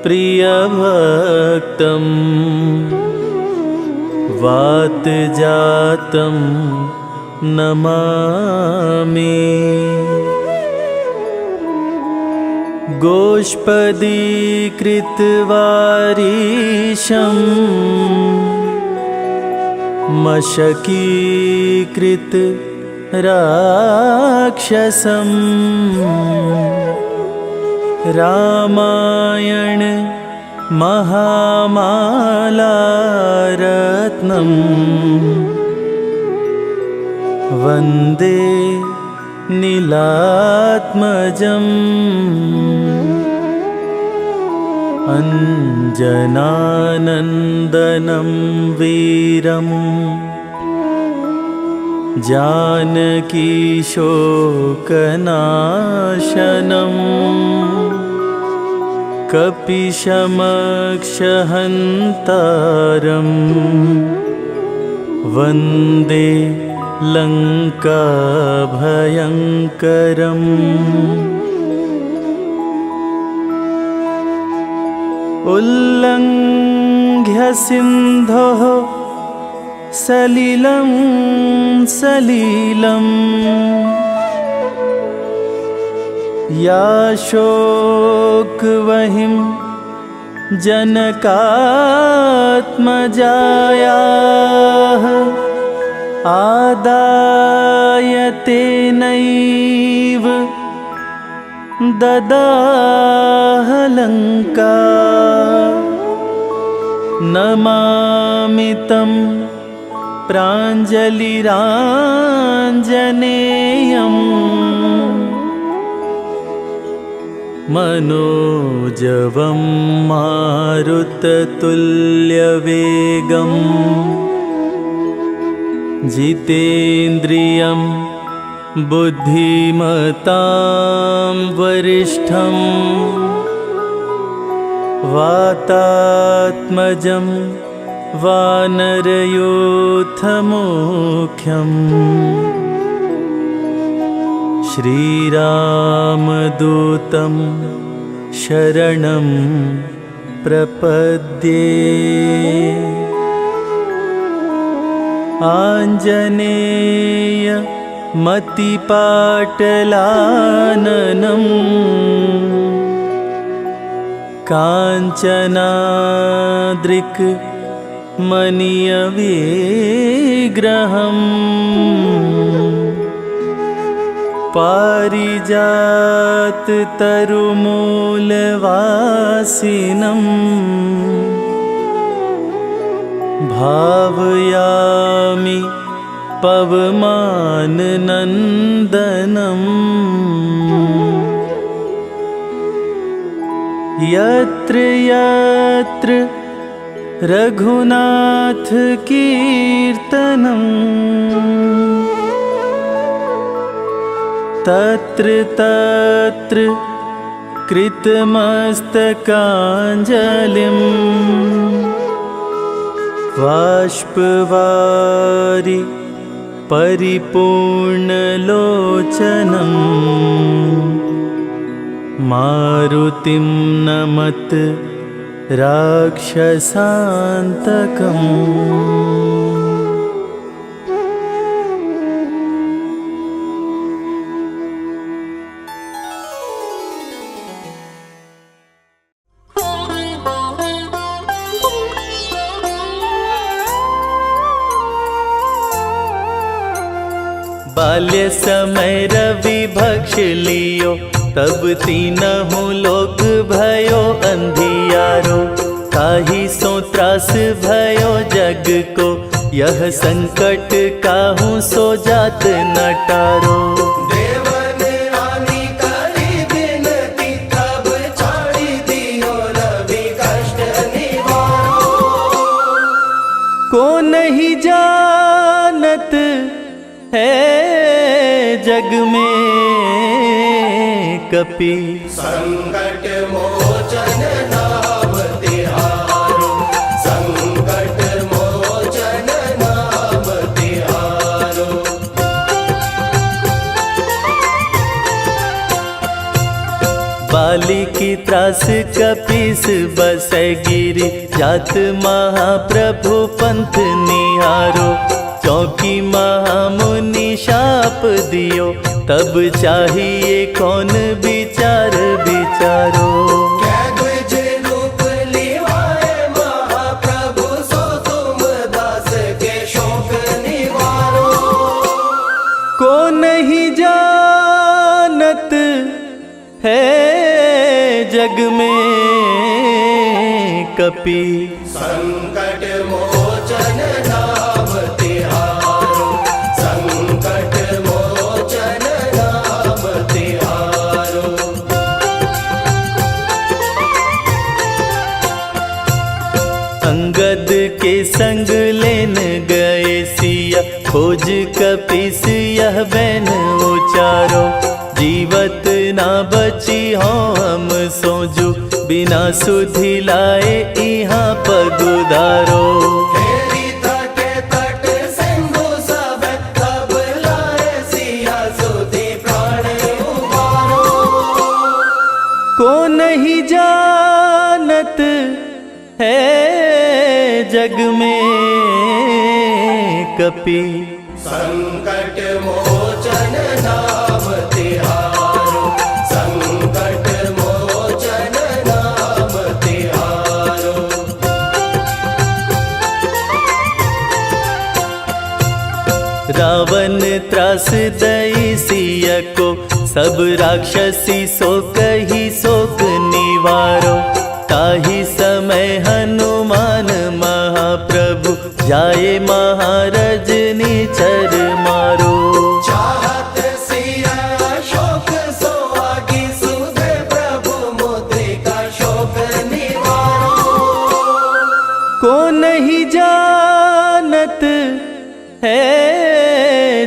प्रियभक्तम् वातजातं नमामि। गोष्पदीकृतवारीशम् मशकीकृत राक्षसम् रामायण महामालारत्नम् वन्दे नीलात्मजम् अञ्जनानन्दनं वीरम् जानकीशोकनाशनम् कपिशमक्षहन्तारम् वन्दे लङ्काभयङ्करम् उल्लङ्घ्य सिन्धोः सलिलं सलीलम् याशोकवहिं जनकात्मजायाः आदाय तेनैव ददाह लङ्का नमामि तं प्राञ्जलिराञ्जनेयम् मनोजवं मारुततुल्यवेगम् जितेन्द्रियं बुद्धिमतां वरिष्ठं वातात्मजं वानरयूथमुख्यम् श्रीरामदूतं शरणं प्रपद्ये आञ्जनेय मतिपाटलाननम् काञ्चनाद्रिक् मनीयविग्रहम् पारिजाततरुमूलवासिनम् भावयामि पवमाननन्दनम् यत्र यत्र रघुनाथकीर्तनम् तत्र तत्र कृतमस्तकाञ्जलिम् बाष्पवारि परिपूर्णलोचनम् मारुतिं नमत राक्षसान्तकम्। बाल्य समय रवि भक्ष लियो, तब तीनहु लोक भयो अंधियारो। ताहि सो त्रास भयो जग को, यह संकट काहू सो जात न टारो। देवन रानी करी बिनती, तब छाड़ी दियो रवि कष्ट निवारो। को नहीं जानत है जग में कपि, संकट मोचन नाम तिहारो। संकट मोचन नाम तिहारो। बाली की त्रास कपीस बसै गिरि, जात महाप्रभु पंथ निहारो। चौकी महामुनि शाप दियो, तब चाहिए कौन विचार विचारो। कै द्विज रूप लिवाए महाप्रभु, सो तुम दास के शोक निवारो। को नहीं जानत है जग में कपि, संकट मोचन नाम तिहारो। संकट मोचन नाम तिहारो। अंगद के संग लेन गए सिया, खोज कपीस यह बैन उचारो। जीवत ना बची हो हम सोजू, बिना सुधि लाए यहाँ पगुधारो। हेरी तके तट सिंधु सब, तब लाए सिया सुधि प्राण उबारो। को नहीं जानत है जग में कपि, संकट मोचन नाम तिहारो। संकट मोचन नाम तिहारो। रावण त्रास दई सिया को, सब राक्षसी सो कही शोक निवारो। ताहि समय हनुमान महाप्रभु, जाए महाराज निचर मारो। चाहत सिया शोक सोहागी, सुधे प्रभु मुद्रिका शोक निवारो। को नहीं जानत है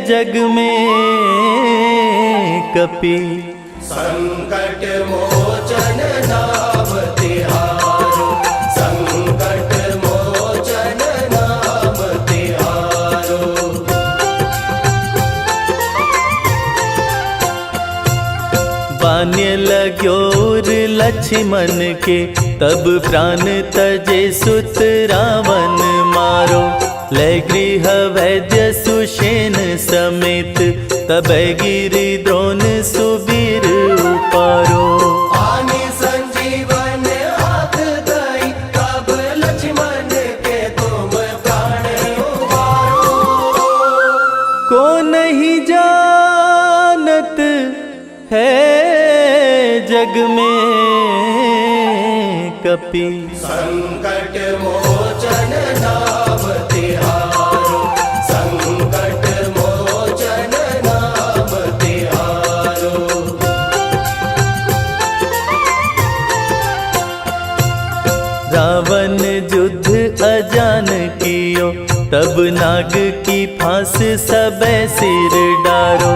जग में कपि, संकट मोचन नाम तिहारो। संकट मोचन नाम तिहारो। बान्य लाग्यो उर लक्ष्मण के, तब प्राण तजे सुत रावण मारो। ले गृह वैद्य सुषेण समेत, तब गिरि द्रोण सुबीर उपारो। आनि संजीवन हाथ दई, तब लक्ष्मण के तुम प्राण उबारो। को नहीं जानत है जग में कपि, संकट मोचन नाम तिहारो। संकट मोचन नाम तिहारो। रावण युद्ध अजान कियो, तब नाग की फांस सबे सिर डारो।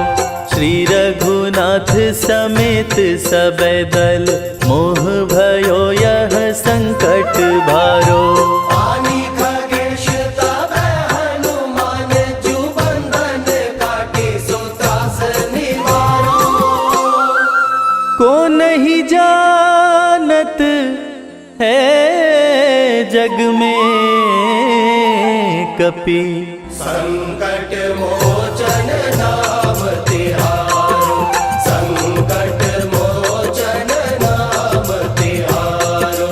श्री रघुनाथ समेत सबे दल, मोह भयो यह संकट भारो। आनि खगेश तब हनुमान, जु बंधन काटी सो त्रास निवारो। को नहीं है जग में कपि। संकट मोचन नाम तिहारो, संकट मोचन नाम तिहारो।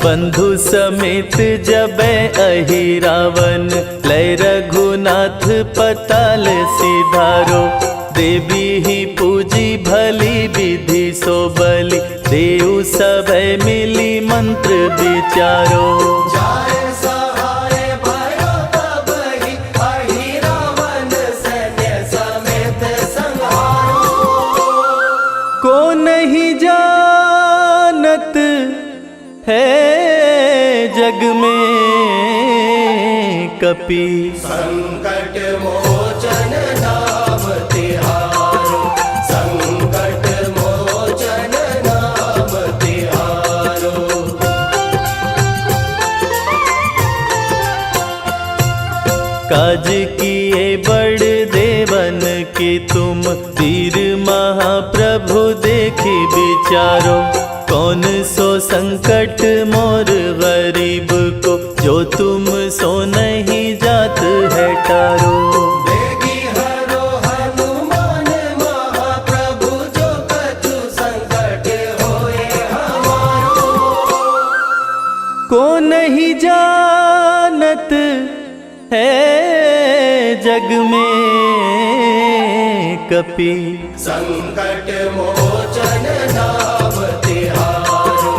बंधु समेत जबै अहि रावण, लय रघुनाथ पताल सिधारो। देवी ही पूजी भली विधि सो बलि, देव सभय मिली मंत्र विचारो। जाय सहाय भयो तबहि, अहि रावण सैन्य समेत संहारो। को नहीं जानत है जग में कपि। संकट मोचन नाम तिहारो, संकट मोचन नाम तिहारो। काज किए बड़ देवन के तुम, वीर महाप्रभु देखी विचारो। कौन सो संकट मोर गरीब को, जो तुम सो नहीं जात है टारो। देगी हरो हनुमान महाप्रभु, जो कछु संकट होए हमारो। को नहीं जानत है जग में कपि। संकट मोचन नाम तिहारो,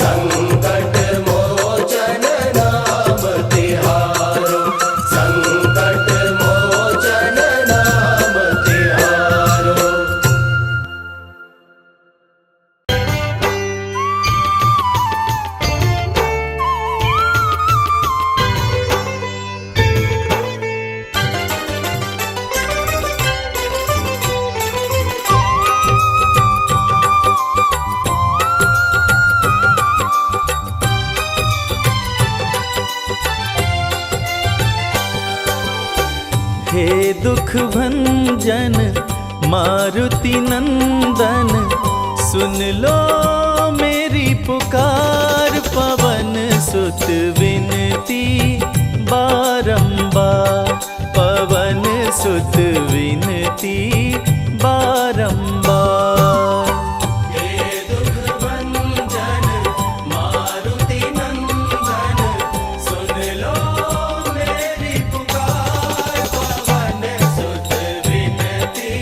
संकट मोचन नाम तिहारो, संकट मोचन नाम तिहारो। हे दुख भंजन मारुति नंदन, सुन लो मेरी पुकार। पवन सुत विनती बारंबार, पवन सुत विनती बारंबार। हे दुख भंजन मारुति नंदन, सुन लो मेरी पुकार। पवन सुत विनती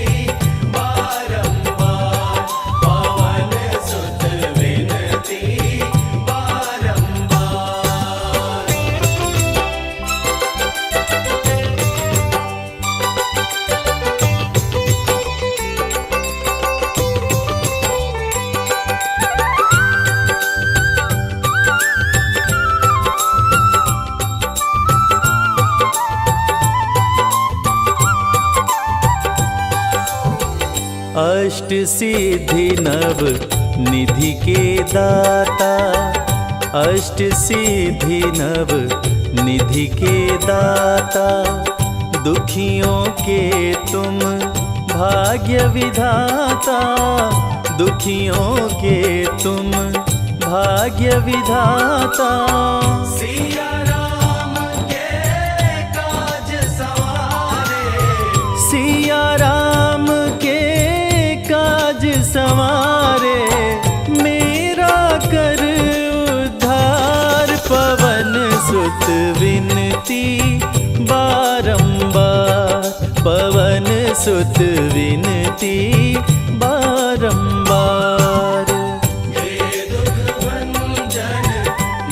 बारंबार, पवन सुत विनती बारंबार। अष्ट सिद्धि नव निधि के दाता, अष्ट सिद्धि नव निधि के दाता। दुखियों के तुम भाग्य विधाता, दुखियों के तुम भाग्य विधाता। सिया राम के काज सवारे, सिया राम के काज संवारे, मेरा कर उद्धार। पवन सुत विनती बारंबार, पवन सुत विनती बारंबार। हे दुख भंजन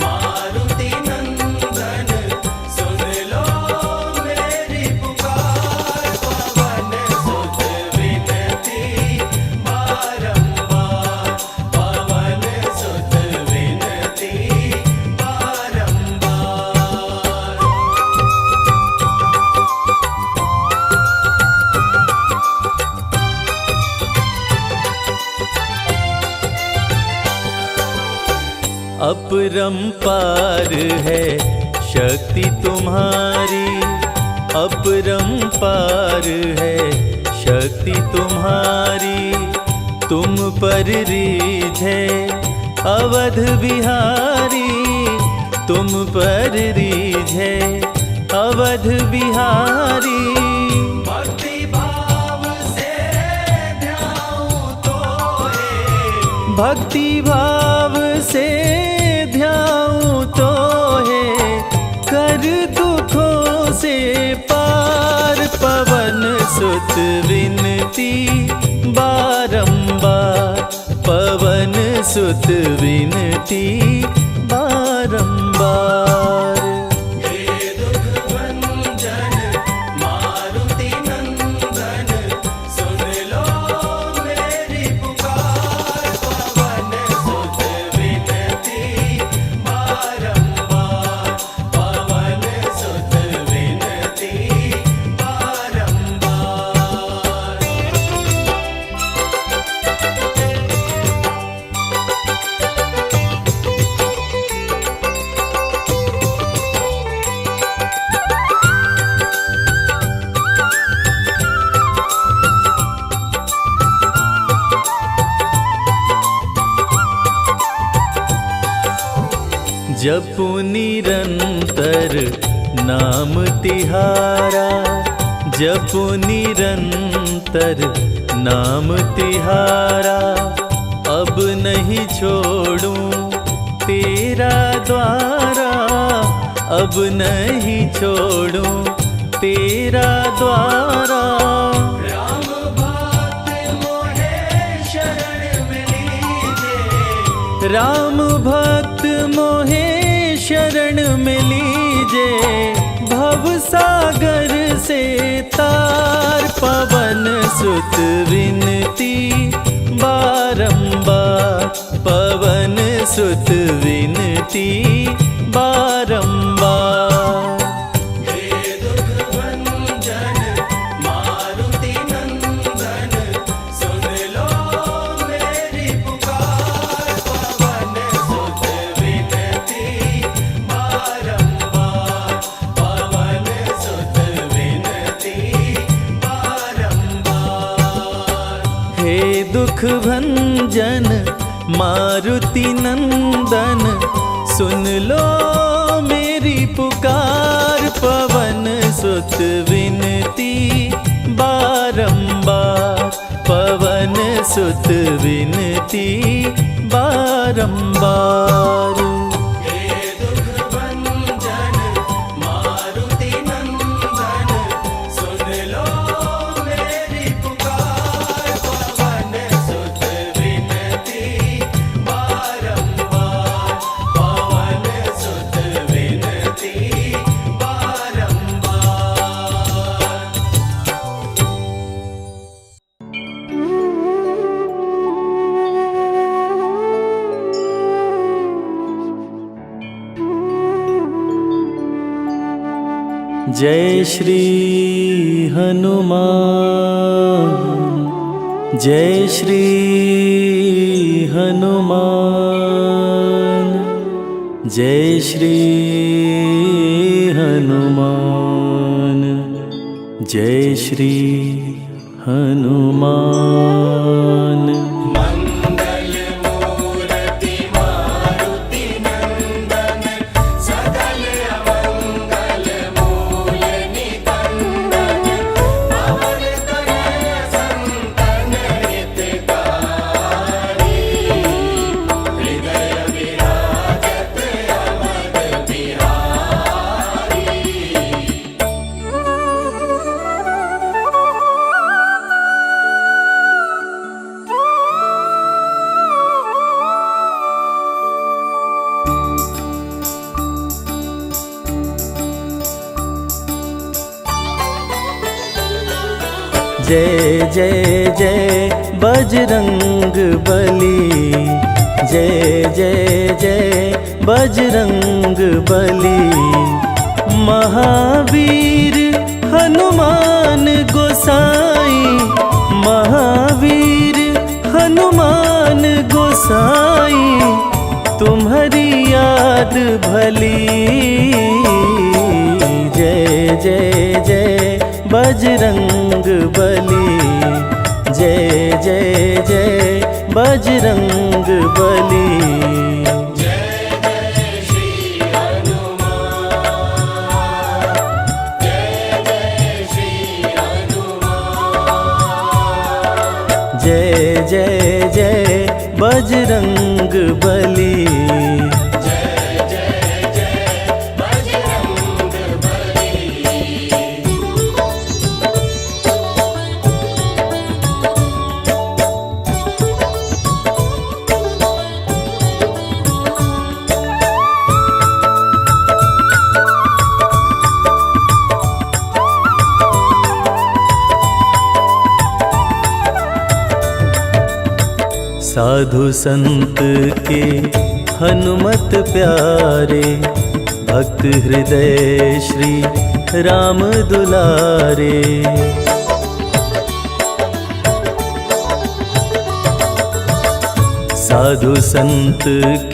मारुति नंदन, सुन लो मेरी पुकार। पवन सुत विनती बारंबार, पवन सुत विनती बारंबार। अपरंपार है शक्ति तुम्हारी, अपरंपार है शक्ति तुम्हारी। तुम पर रीझे अवध बिहारी, तुम पर रीझे अवध बिहारी। भक्ति भाव से ध्याऊं तो है, भक्ति भाव से ध्याऊं तो है, कर दुखों से पार पवन सुत विनती बारंबार, पवन सुत विनती बारंबार। हे दुख भंजन मारुति नंदन, सुन लो मेरी पुकार, पवन सुत विनती बारंबार, पवन सुत विनती बारंबार। जपु निरंतर नाम तिहारा, जपु निरंतर नाम तिहारा। अब नहीं छोड़ूं तेरा द्वारा, अब नहीं छोड़ूं तेरा द्वारा। राम भक्त मोहे शरण में लीजे, राम भक्त मोहे शरण में लीजे, भव सागर से तार पवन सुत विनती बारंबार, पवन सुत विनती बारंबार। हे दुख भंजन मारुति नंदन, सुन लो मेरी पुकार, पवन सुत विनती बारंबार, पवन सुत विनती बारंबार। हे दुख भंजन मारुति नंदन, सुन लो मेरी पुकार, पवन सुत विनती बारंबार, पवन सुत विनती बारंबार। हे दुख भंजन मारुति नंदन, सुन लो मेरी पुकार, पवन सुत विनती बारंबार, पवन सुत विनती बारंबार। जय श्री हनुमान, जय श्री हनुमान, जय श्री हनुमान, जय श्री हनुमान। मंगल मूर्ति मारुति नंदन, सकल अमंगल मूल निकंदन, पवन तनय संतन हितकारी, हृदय विराजत अवध बिहारी। जय जय जय बजरंग बली, जय जय जय बजरंग बली। महावीर हनुमान गोसाई, महावीर हनुमान गोसाई, तुम्हारी याद भली। जय जय जय बजरंग बली, जय जय जय बजरंग बली। जय जय श्री हनुमान, जय जय श्री हनुमान, जय जय जय बजरंग बली। जय जय जय बजरंग बली। साधु संत के हनुमत प्यारे, भक्त हृदय श्री राम दुलारे। साधु संत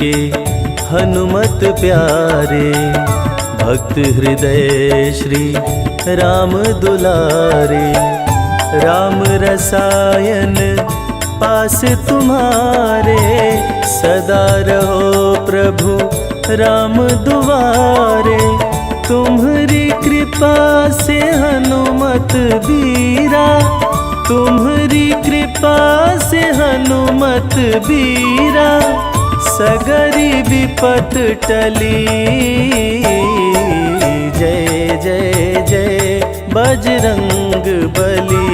के हनुमत प्यारे, भक्त हृदय श्री राम दुलारे। राम रसायन पास तुम्हारे, सदा रहो प्रभु राम दुआरे। तुम्हारी कृपा से हनुमत बीरा, तुम्हारी कृपा से हनुमत बीरा। सगरी विपत टली, जय जय जय बजरंग बली।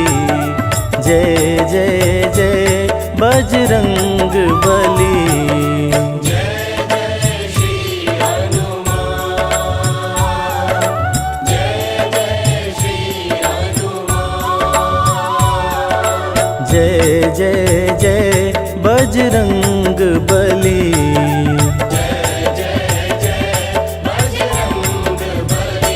जय जय जय बजरंग बली। जय जय श्री हनुमान, जय जय श्री हनुमान, जय जय जय बजरंग बली। जय जय जय बजरंग बली।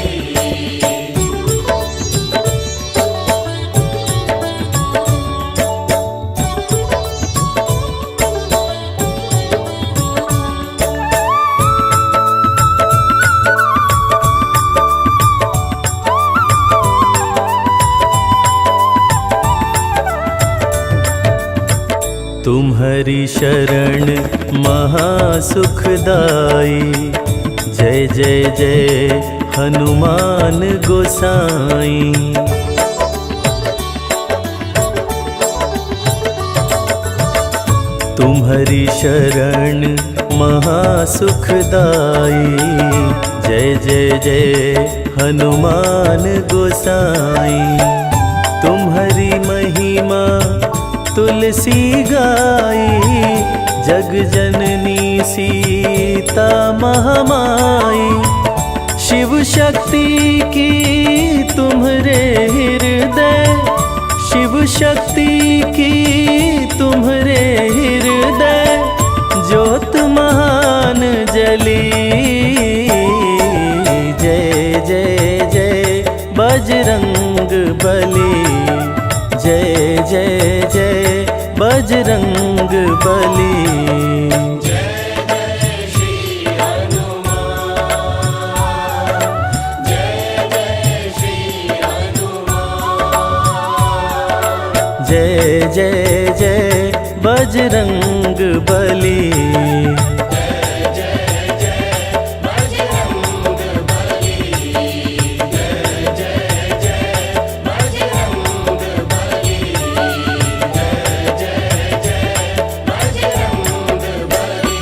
तुम्हारी शरण महासुखदाई, जय जय जय हनुमान गोसाई। तुम्हारी शरण महासुखदाई, जय जय जय हनुमान गोसाई। तुम्हारी महिमा तुलसी गाई, जग जननी सीता महामाई। शिव शक्ति की तुम्हारे हृदय, शिव शक्ति की तुम्हारे हृदय। ज्योत महान जली, जय जय जय बजरंग बली। जय जय जय बजरंग बली। जय जय श्री हनुमान, जय जय श्री हनुमान, जय जय जय बजरंग बली। जय जय जय बजरंग बली। जय जय जय बजरंग बली। जय जय जय बजरंग बली।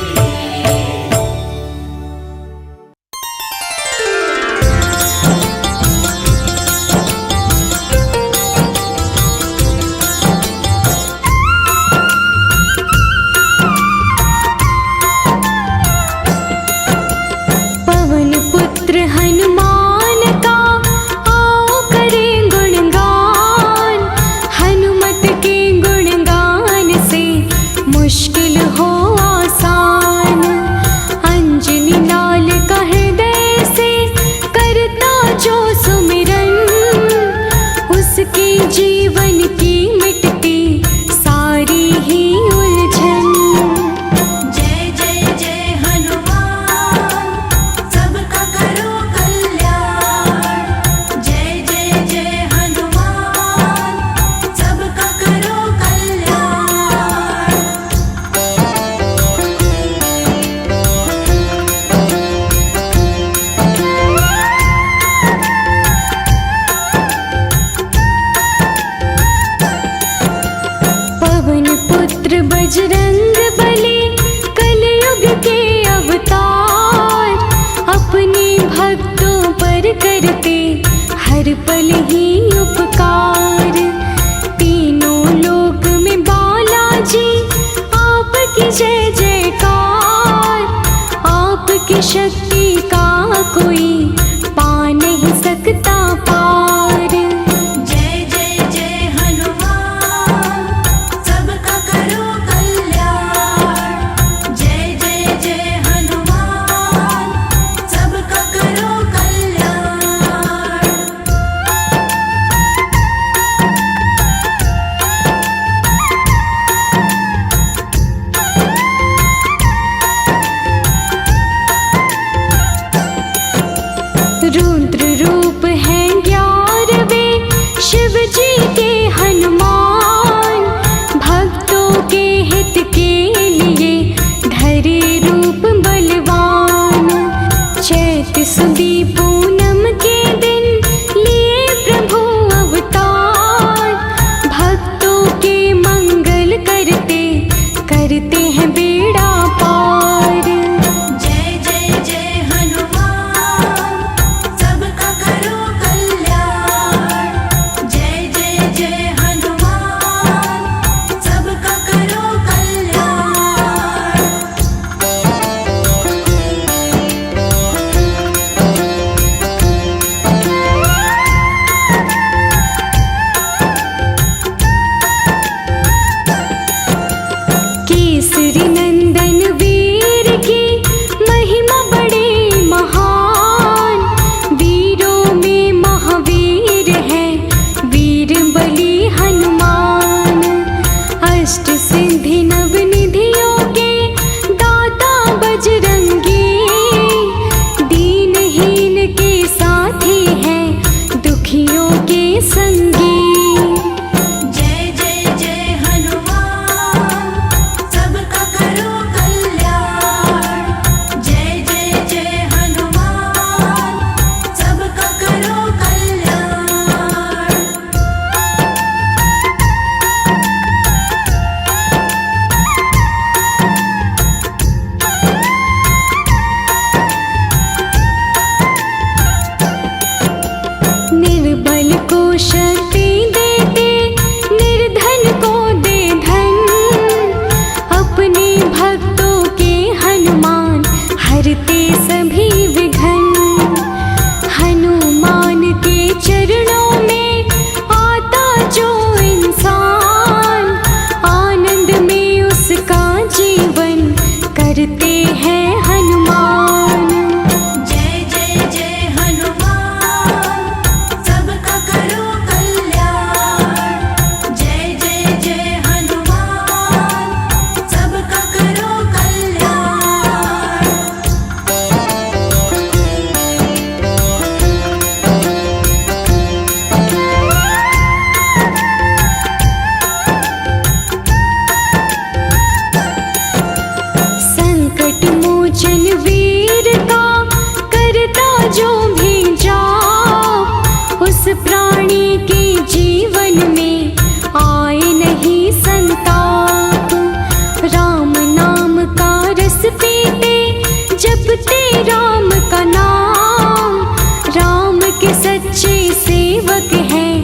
बजरंग बली कलयुग के अवतार, अपने भक्तों पर करते हर पल ही उपकार। तीनों लोक में बालाजी आपकी जय जयकार, आपकी शक्ति का कोई पा नहीं सकता पार। जय जय जय हनुमान, सबका करो कल्याण। जय जय जय हनुमान, सबका करो कल्याण। रुद्र रूप है 11वें शिव जी के हनुमान, भक्तों के हित के लिए धरे रूप बलवान। चैत सुदी पूनम के दिन लिए प्रभु अवतार, भक्तों के मंगल करते करते हैं बेड़ा पार। जय जय जय हनुमान, सबका करो कल्याण। जय जय जय हनुमान, सबका करो कल्याण। केसरी नंदन वीर की महिमा बड़े महान, वीरों में महावीर है वीर बली हनुमान। अष्ट सिद्धि नव निधियों के दाता बजरंगी, दीनहीन के साथी है दुखियों के संगी। जय जय जय हनुमान, सबका करो कल्याण। जय जय जय हनुमान, सबका करो कल्याण। निर्बल को शक्ति देते, निर्धन को दे धन, अपने भक्तों के हनुमान हरते सभी विघ्न। हनुमान के चरणों में आता जो इंसान, आनंद में उसका जीवन करते हैं हनुमान। जय जय जय हनुमान, सबका करो कल्याण। जय जय जय हनुमान, सबका करो कल्याण। संकट मोचन वीर का करता जो भी जाप, उस प्राणी के जीवन में आए नहीं संताप। राम नाम का रस पीते जपते राम का नाम, राम के सच्चे सेवक हैं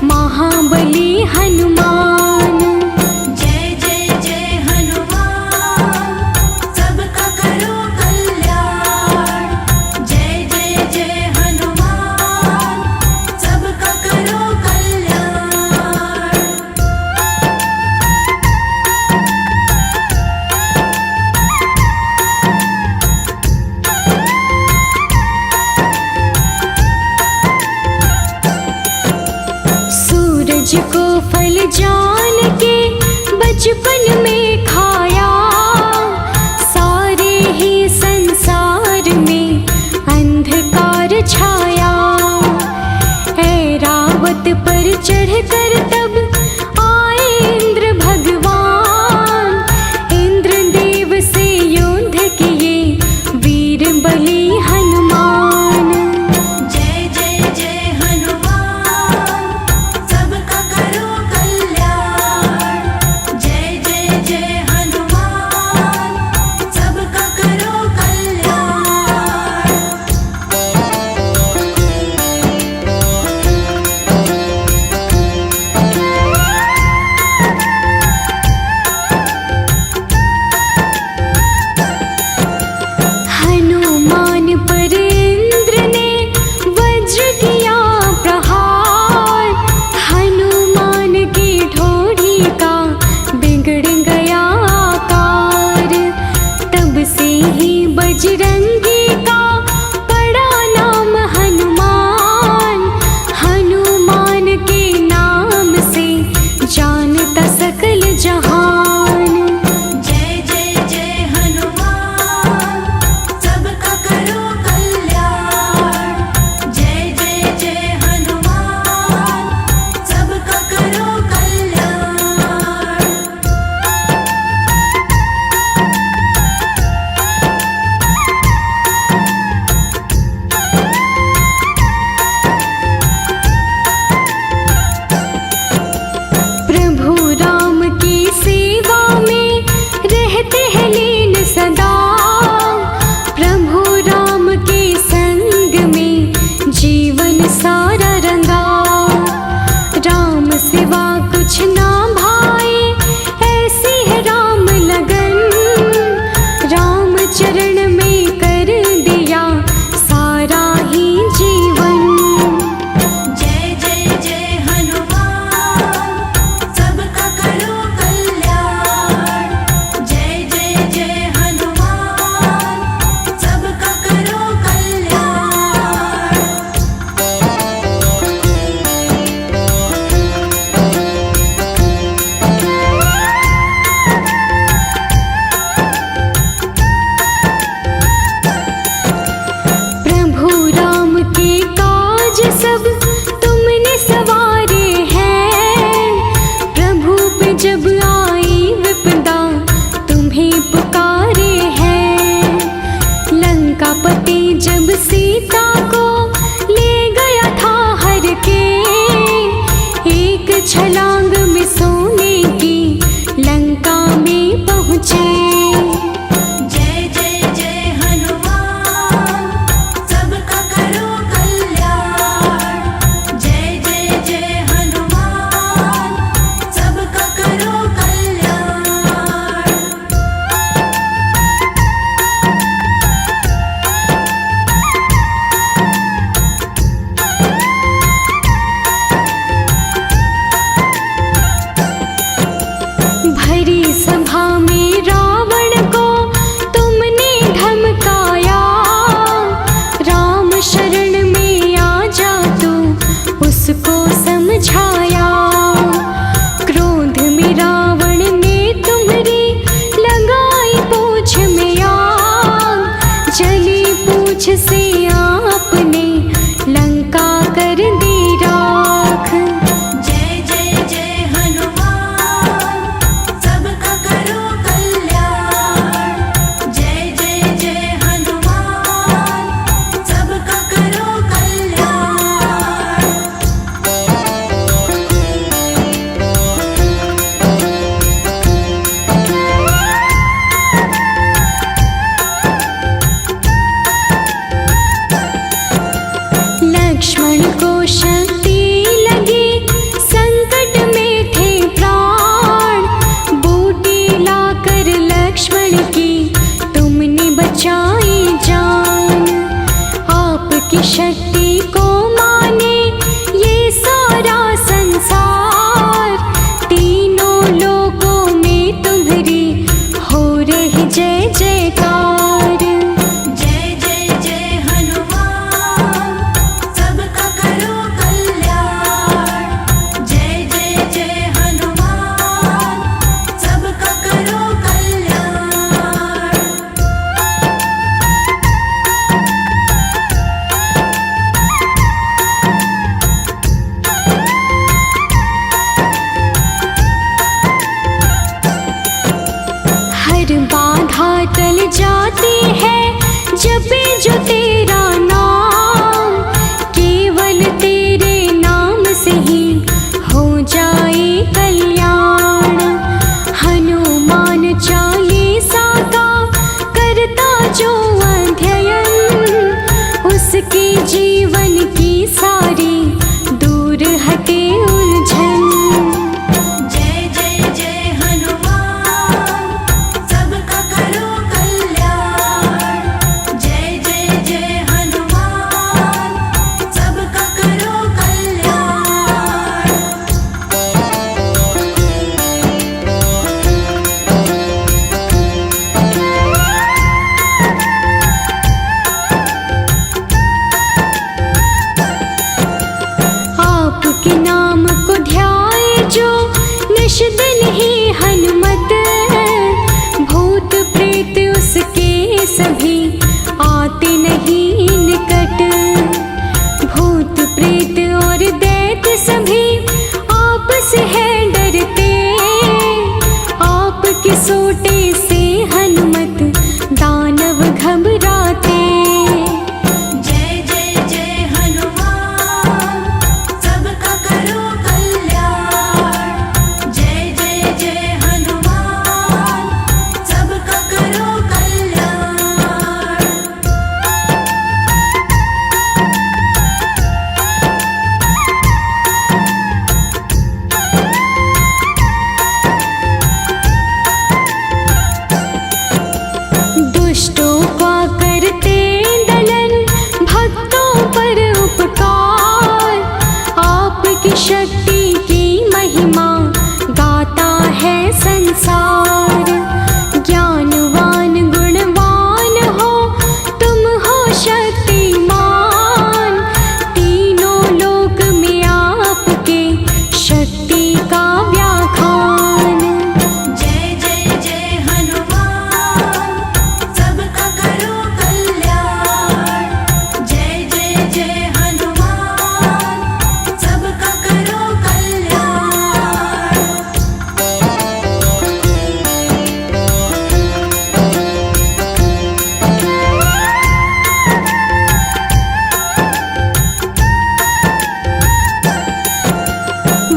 महाबली हनुमान। जय जय जय हनुमान, सबका करो कल्याण। जय जय जय हनुमान, सबका करो कल्याण। सूरज को फल जान के बचपन में खाया, सारे ही संसार में अंधकार छाया। ऐरावत पर चढ़कर तब आए इंद्र भगवान, इंद्रदेव से युद्ध किए वीर बली हनुमान। जय जय जय हनुमान, सबका करो कल्याण। जय जय जय हनुमान, सिवा कुछ ना भाए, ऐसी है राम लगन। राम चरण में कर दिया सारा ही जीवन। जय जय जय हनुमान, सबका करो कल्याण। जय जय जय हनुमान, सबका करो कल्याण। प्रभु राम के काज सब तुमने सवारे हैं। प्रभु पे जब आई विपदा तुम्हें पुकारे हैं। लंका पति जब सीता को ले गया था हर के, एक छलांग में सोने की लंका में पहुँचे। जय जय जय हनुमान, सबका करो कल्याण। जय जय जय हनुमान, सबका करो कल्याण। भरी सभा में रावण को तुमने धमकाया। राम शरण में आ जा तू उसको समझाया। क्रोध में रावण ने तुम्हारी लगाई पूछ में आग। जली पूछ से आपने लंका कर दी राख। जय जय जय हनुमान, सबका करो कल्याण। जय जय जय हनुमान, सबका करो कल्याण। लक्ष्मण को शक्ति लगी, संकट में थे प्राण। बूटी लाकर लक्ष्मण की तुमने बचाई जान। आपकी शक्ति को माने ये सारा संसार। तीनों लोकों में तुम्हारी हो रही जय जयकार। जय जय जय हनुमान, सबका करो कल्याण। जय जय जय हनुमान, सबका करो कल्याण। हर बाधा टल जाती है जपे जो तेरा नाम। केवल तेरे नाम से ही हो जाए कल्याण। हनुमान चालीसा का करता जो अध्ययन, उसके जीवन की सारी दूर हटे उलझन। जय जय जय हनुमान, सबका करो कल्याण। जय जय जय हनुमान, सबका करो कल्याण। आपके नाम को ध्याए जो निश दिन ही हनुमत। भूत प्रेत उसके सभी आते नहीं निकट। भूत प्रेत और दैत्य सभी आपस है डरते। आपके सोटे से हनुमत दानव घबराते। जय जय जय हनुमान, सबका करो कल्याण। जय जय जय हनुमान, सबका करो कल्याण। संसार। ज्ञानवान गुणवान हो तुम हो शक्तिमान, तीनों लोक में आपके शक्ति का व्याख्यान। जय जय जय हनुमान, सबका करो कल्याण। जय जय जय हनुमान, सबका करो कल्याण।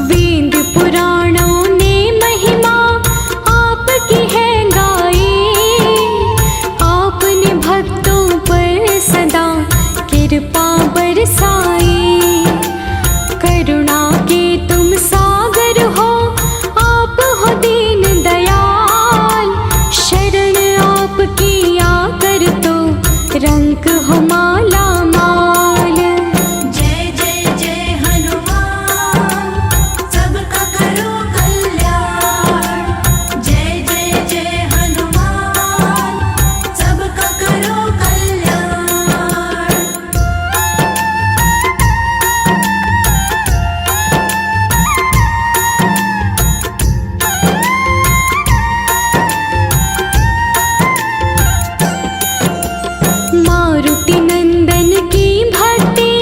वेद पुराणों ने महिमा आपकी है गाई, आपने भक्तों पर सदा कृपा बरसाई। करुणा के तुम सागर हो, आप हो दीन दयाल, शरण आपकी आकर तो रंग हो माला माल। जय जय जय हनुमान, सबका करो कल्याण। जय जय जय हनुमान, सबका करो कल्याण। मारुति नंदन की भक्ति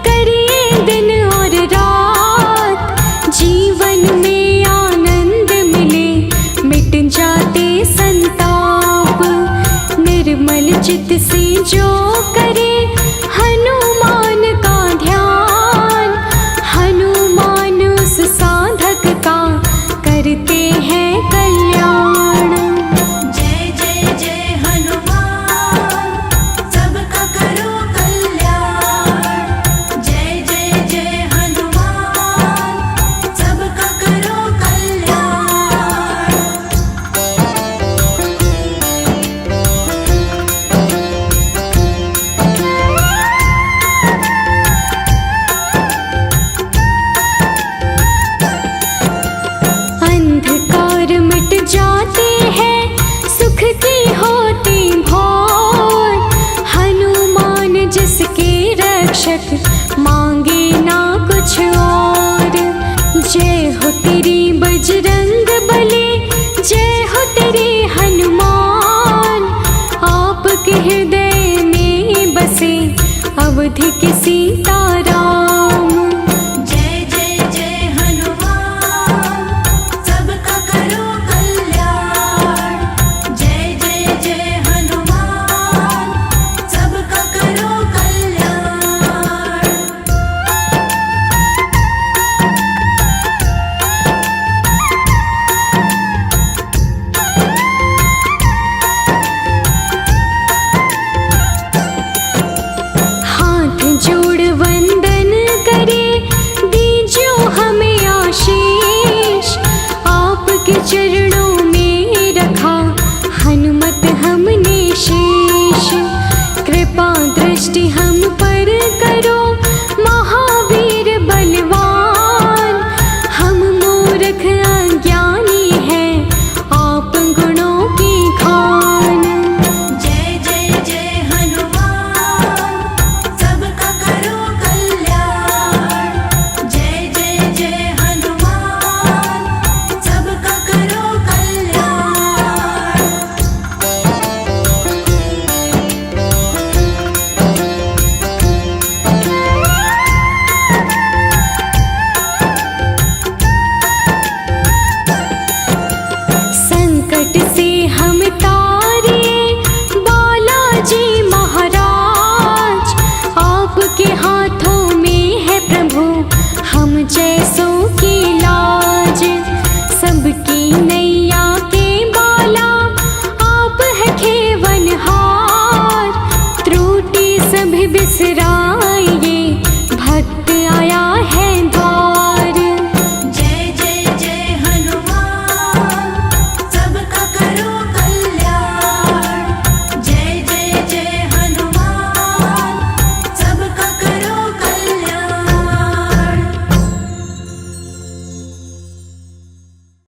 करिए दिन और रात, जीवन में आनंद मिले मिट जाते संताप। निर्मल चित्त से जो करे हनुमान का ध्यान, हनुमान उस साधक का करते हैं कल्याण। जय जय जय हनुमान, सबका करो कल्याण। जय जय जय हनुमान, सबका करो कल्याण। अंधकार मिट जाते हैं, सुख की होती भोर, हनुमान जिसके रक्षक मांगे ना कुछ और। जय हो तेरी बजरंग बली, जय हो तेरे हनुमान, आपके हृदय में बसे अवधि की सीता